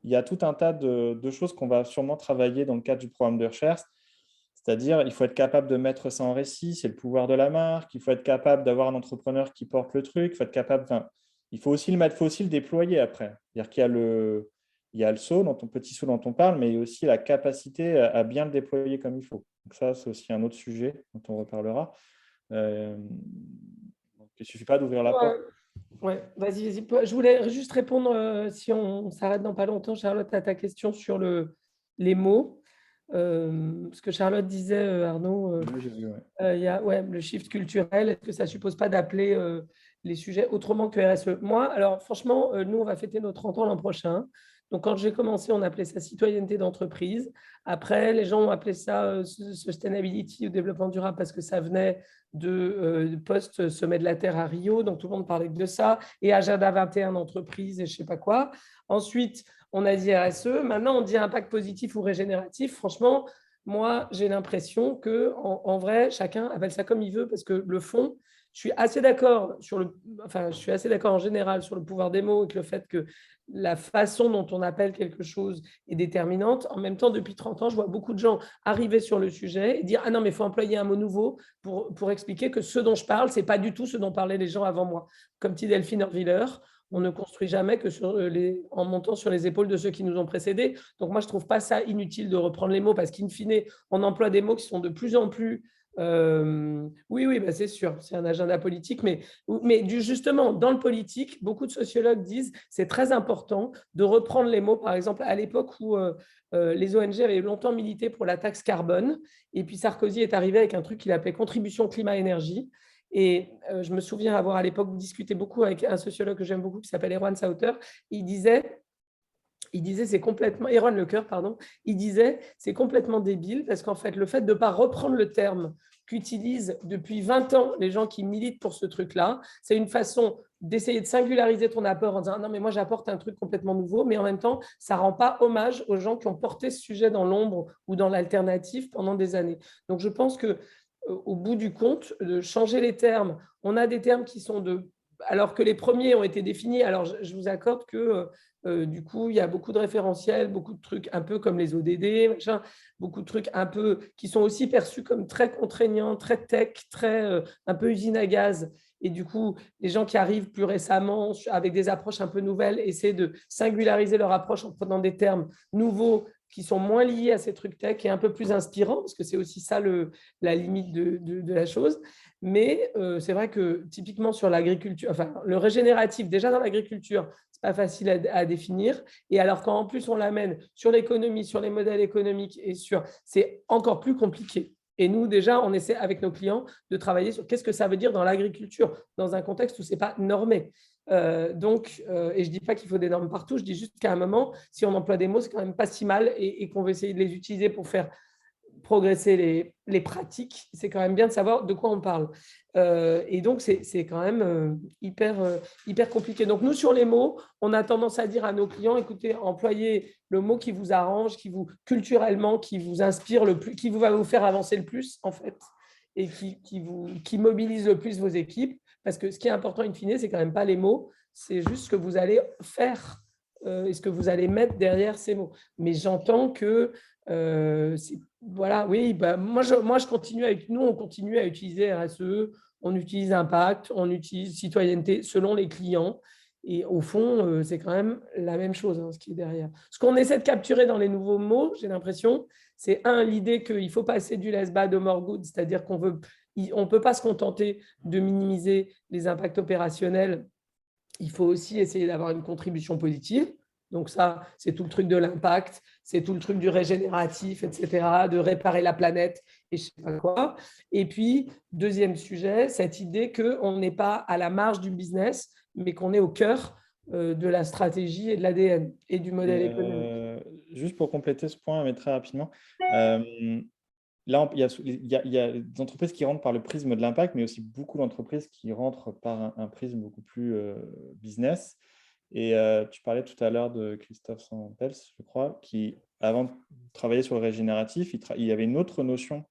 il y a tout un tas de choses qu'on va sûrement travailler dans le cadre du programme de recherche. C'est-à-dire, il faut être capable de mettre ça en récit, c'est le pouvoir de la marque. Il faut être capable d'avoir un entrepreneur qui porte le truc. Il faut être capable, il faut aussi le déployer après. C'est-à-dire qu'il y a le petit saut dont on parle, mais il y a aussi la capacité à bien le déployer comme il faut. Donc ça, c'est aussi un autre sujet dont on reparlera. Il ne suffit pas d'ouvrir la porte. Ouais, vas-y, vas-y. Je voulais juste répondre, si on s'arrête dans pas longtemps, Charlotte, à ta question sur les mots. Ce que Charlotte disait, Arnaud, Oui, j'ai vu, ouais. il y a le shift culturel. Est-ce que ça ne suppose pas d'appeler les sujets autrement que RSE? Moi, alors franchement, nous, on va fêter nos 30 ans l'an prochain. Donc, quand j'ai commencé, on appelait ça citoyenneté d'entreprise. Après, les gens ont appelé ça sustainability ou développement durable parce que ça venait de post-sommet de la Terre à Rio. Donc, tout le monde parlait de ça. Et Agenda 21 d'entreprise et je ne sais pas quoi. Ensuite, on a dit RSE. Maintenant, on dit impact positif ou régénératif. Franchement, moi, j'ai l'impression que, en vrai, chacun appelle ça comme il veut parce que le fond, je suis assez d'accord je suis assez d'accord en général sur le pouvoir des mots et que le fait que la façon dont on appelle quelque chose est déterminante. En même temps, depuis 30 ans, je vois beaucoup de gens arriver sur le sujet et dire « Ah non, mais il faut employer un mot nouveau pour expliquer que ce dont je parle, ce n'est pas du tout ce dont parlaient les gens avant moi. » Comme dit Delphine Orviller, on ne construit jamais que en montant sur les épaules de ceux qui nous ont précédés. Donc moi, je ne trouve pas ça inutile de reprendre les mots parce qu'in fine, on emploie des mots qui sont de plus en plus… oui, bah c'est sûr, c'est un agenda politique, mais justement, dans le politique, beaucoup de sociologues disent c'est très important de reprendre les mots. Par exemple, à l'époque où les ONG avaient longtemps milité pour la taxe carbone, et puis Sarkozy est arrivé avec un truc qu'il appelait contribution climat-énergie. Et je me souviens avoir à l'époque discuté beaucoup avec un sociologue que j'aime beaucoup qui s'appelle Erwan Sauter. Il disait c'est complètement, Erwan Lecoeur, pardon, il disait c'est complètement débile parce qu'en fait, le fait de ne pas reprendre le terme qu'utilisent depuis 20 ans les gens qui militent pour ce truc-là, c'est une façon d'essayer de singulariser ton apport en disant non mais moi j'apporte un truc complètement nouveau, mais en même temps ça ne rend pas hommage aux gens qui ont porté ce sujet dans l'ombre ou dans l'alternative pendant des années. Donc je pense que au bout du compte, de changer les termes, on a des termes qui sont alors que les premiers ont été définis, alors je vous accorde que du coup, il y a beaucoup de référentiels, beaucoup de trucs un peu comme les ODD, machin, beaucoup de trucs un peu qui sont aussi perçus comme très contraignants, très tech, très un peu usine à gaz. Et du coup, les gens qui arrivent plus récemment avec des approches un peu nouvelles essaient de singulariser leur approche en prenant des termes nouveaux qui sont moins liés à ces trucs tech et un peu plus inspirants, parce que c'est aussi ça la limite de la chose. Mais c'est vrai que typiquement sur l'agriculture, enfin le régénératif, déjà dans l'agriculture, c'est pas facile à définir. Et alors quand en plus on l'amène sur l'économie, sur les modèles économiques c'est encore plus compliqué. Et nous, déjà, on essaie avec nos clients de travailler sur qu'est-ce que ça veut dire dans l'agriculture, dans un contexte où ce n'est pas normé. Et je ne dis pas qu'il faut des normes partout, je dis juste qu'à un moment, si on emploie des mots, c'est quand même pas si mal et qu'on veut essayer de les utiliser pour faire progresser les pratiques, c'est quand même bien de savoir de quoi on parle. Et donc, c'est quand même hyper compliqué. Donc, nous, sur les mots, on a tendance à dire à nos clients, écoutez, employez le mot qui vous arrange, culturellement, qui vous inspire le plus, qui va vous faire avancer le plus, en fait, et qui mobilise le plus vos équipes. Parce que ce qui est important, in fine, c'est quand même pas les mots, c'est juste ce que vous allez faire et ce que vous allez mettre derrière ces mots. Mais j'entends que voilà, oui, bah, moi je continue nous, on continue à utiliser RSE, on utilise impact, on utilise citoyenneté selon les clients. Et au fond, c'est quand même la même chose, hein, ce qui est derrière. Ce qu'on essaie de capturer dans les nouveaux mots, j'ai l'impression, c'est l'idée qu'il faut passer du less bad au more good, c'est-à-dire qu'on ne peut pas se contenter de minimiser les impacts opérationnels. Il faut aussi essayer d'avoir une contribution positive. Donc ça, c'est tout le truc de l'impact, c'est tout le truc du régénératif, etc., de réparer la planète et je ne sais pas quoi. Et puis, deuxième sujet, cette idée qu'on n'est pas à la marge du business, mais qu'on est au cœur de la stratégie et de l'ADN et du modèle économique. Juste pour compléter ce point, mais très rapidement, là, il y a des entreprises qui rentrent par le prisme de l'impact, mais aussi beaucoup d'entreprises qui rentrent par un prisme beaucoup plus business. Et tu parlais tout à l'heure de Christophe Sampels, je crois, qui, avant de travailler sur le régénératif, il y avait une autre notion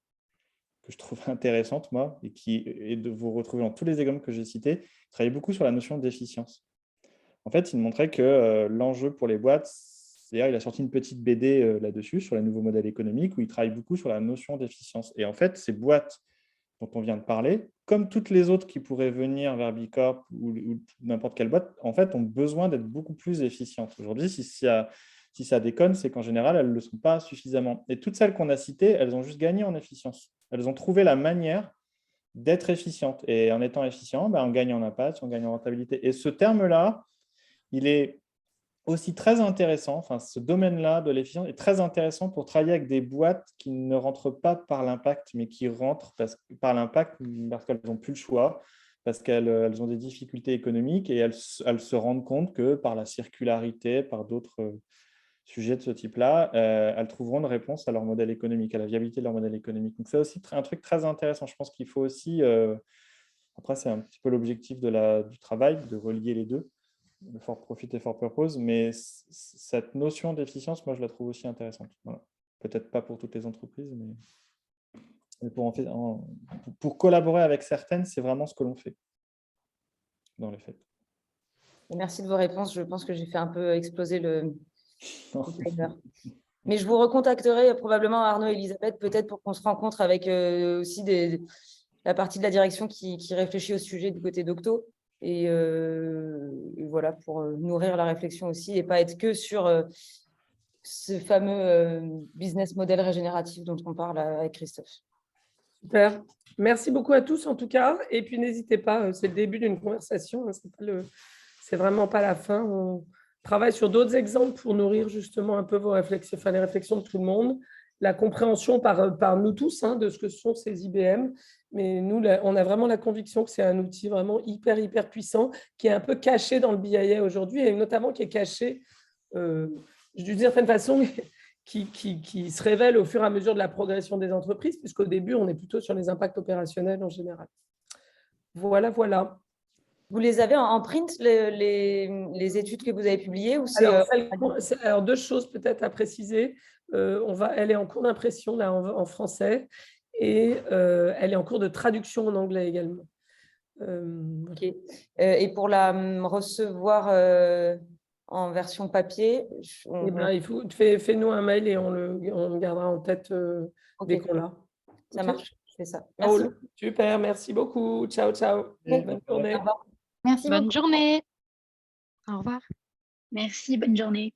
que je trouve intéressante, moi, et qui est de vous retrouver dans tous les exemples que j'ai cités. Il travaillait beaucoup sur la notion d'efficience. En fait, il montrait que l'enjeu pour les boîtes, d'ailleurs, il a sorti une petite BD là-dessus, sur les nouveaux modèles économiques, où il travaille beaucoup sur la notion d'efficience. Et en fait, ces boîtes dont on vient de parler, comme toutes les autres qui pourraient venir vers Bicorp ou n'importe quelle boîte, en fait, ont besoin d'être beaucoup plus efficientes. Aujourd'hui, si ça déconne, c'est qu'en général, elles ne le sont pas suffisamment. Et toutes celles qu'on a citées, elles ont juste gagné en efficience. Elles ont trouvé la manière d'être efficiente. Et en étant efficient, on gagne en impact, on gagne en rentabilité. Et ce terme-là, il est aussi très intéressant, enfin ce domaine-là de l'efficience est très intéressant pour travailler avec des boîtes qui ne rentrent pas par l'impact, mais qui rentrent par l'impact parce qu'elles n'ont plus le choix, parce qu'elles ont des difficultés économiques et elles se rendent compte que par la circularité, par d'autres sujets de ce type-là, elles trouveront une réponse à leur modèle économique, à la viabilité de leur modèle économique. Donc c'est aussi un truc très intéressant. Je pense qu'il faut aussi, après c'est un petit peu l'objectif du travail, de relier les deux, le for profit et for purpose, mais cette notion d'efficience, moi, je la trouve aussi intéressante. Voilà. Peut-être pas pour toutes les entreprises, mais pour collaborer avec certaines, c'est vraiment ce que l'on fait dans les faits. Merci de vos réponses. Je pense que j'ai fait un peu exploser le timer. Mais je vous recontacterai probablement, Arnaud et Elisabeth, peut-être pour qu'on se rencontre avec aussi la partie de la direction qui réfléchit au sujet du côté d'Octo. Et voilà, pour nourrir la réflexion aussi et pas être que sur ce fameux business model régénératif dont on parle avec Christophe. Super. Merci beaucoup à tous en tout cas. Et puis n'hésitez pas, c'est le début d'une conversation, c'est vraiment pas la fin. On travaille sur d'autres exemples pour nourrir justement un peu vos réflexions, les réflexions de tout le monde, la compréhension par nous tous de ce que sont ces IBM. Mais nous, on a vraiment la conviction que c'est un outil vraiment hyper puissant qui est un peu caché dans le BIA aujourd'hui et notamment qui est caché, d'une certaine façon, qui se révèle au fur et à mesure de la progression des entreprises, puisqu'au début, on est plutôt sur les impacts opérationnels en général. Voilà. Vous les avez en print, les études que vous avez publiées ou alors, deux choses peut-être à préciser. Elle est en cours d'impression là en français et elle est en cours de traduction en anglais également. Okay. Et pour la recevoir en version papier, il faut fais-nous un mail et on le gardera en tête dès qu'on l'a. Ça marche, je fais ça. Merci. Super, merci beaucoup. Ciao. Bonne journée. Merci. Bonne journée. Au revoir. Merci, bonne journée.